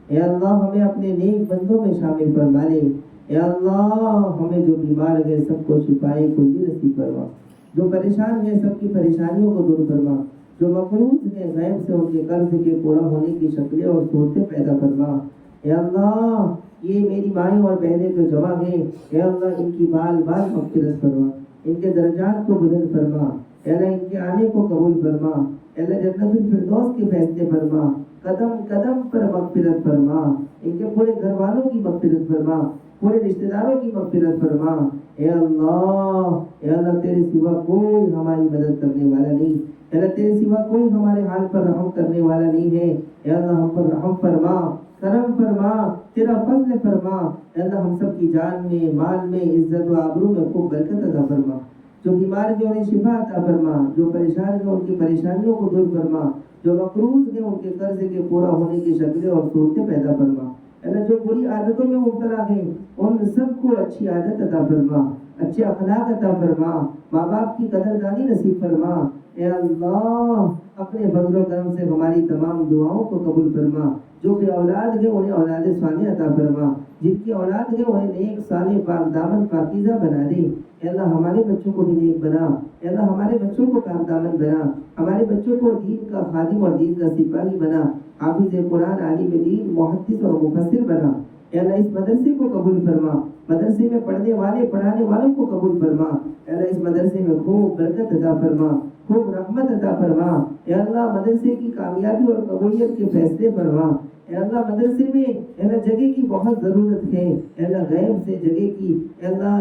اے اللہ ہمیں اپنے نیک بندوں میں شامل فرما لے، اے اللہ ہمیں جو بیمار ہے سب کو شفائے کلی نصیب فرما، جو پریشان ہیں سب کی پریشانیوں کو دور فرما، جو مقروض ہیں غیب سے ان کے قرض کے پورا ہونے کی شکلیں اور صورتیں پیدا فرما، اے اللہ یہ میری مائیں اور بہنیں جو جمع ہیں اے اللہ ان کی بال بال مغفرت فرما، ان کے درجات کو بلند فرما، اے اللہ ان کے آنے کو قبول فرما، اے اللہ جنت الفردوس کے فیصلے فرما، قدم قدم پر مغفرت فرما، ان کے پورے گھر والوں کی مغفرت فرما، پورے رشتہ داروں کی مغفرت فرما۔ اے اللہ تیرے سوا کوئی ہماری مدد کرنے والا نہیں، اے اللہ تیرے سوا کوئی ہمارے حال پر رحم کرنے والا نہیں ہے۔ اے اللہ ہم پر رحم فرما، کرم فرما، تیرا فضل فرما۔ اے اللہ ہم سب کی جان میں، مال میں، عزت و آبرو میں خوب برکت عطا فرما، جو بیمار ہیں انہیں شفا عطا فرما، جو پریشان ہیں ان کی پریشانیوں کو دور فرما، جو مقروض ہیں ان کے قرض کے پورا ہونے کی شکلیں اور صورتیں پیدا فرما۔ اللہ جو بری عادتوں میں مبتلا ہیں ان سب کو اچھی عادت عطا فرما، اچھے اخلاق عطا فرما، ماں باپ کی قدردانی نصیب فرما۔ اے اللہ اپنے فضل و کرم سے ہماری تمام دعاؤں کو قبول فرما، جو کہ اولاد ہے انہیں اولاد صالح عطا فرما، جن کی اولاد ہے انہیں نیک صالح پاک دامن پاکیزہ بنا دے۔ اے اللہ ہمارے بچوں کو بھی نیک بنا، اے اللہ ہمارے بچوں کو پاک دامن بنا، ہمارے بچوں کو دین کا خادم اور دین کا سپاہی بنا، حافظ قرآن، عالم دین، محدث اور مفسر بنا۔ اے اللہ اس مدرسے کو قبول فرما، مدرسے میں پڑھنے والے پڑھانے والوں کو قبول فرما۔ اے اللہ اس مدرسے میں خوب برکت عطا فرما، خوب رحمت عطا فرما۔ اے اللہ مدرسے کی کامیابی اور قبولیت کے فیصلے فرما۔ اے اللہ مدرسے میں اے اللہ جگہ کی بہت ضرورت ہے، اے اللہ غیب سے جگہ کی اے اللہ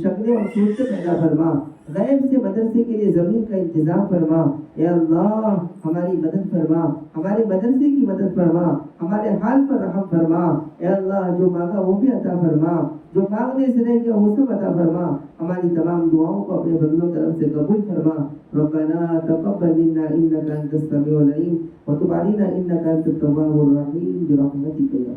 شکلیں اور صورتیں پیدا فرما، غیب سے مدرسے کے لیے زمین کا انتظام فرما۔ اے اللہ ہماری مدد فرما، ہمارے مدرسے کی مدد فرما، ہمارے حال پر رحم فرما۔ اے اللہ جو مانگا وہ بھی عطا فرما، جو مانگنے سے رہ گیا وہ سب عطا فرما۔ ہماری تمام دعاؤں کو اپنے فضل و کرم سے قبول فرما۔ ربنا تقبل منا انك انت السميع العليم وتب علينا انك انت التواب الرحيم برحمتك يا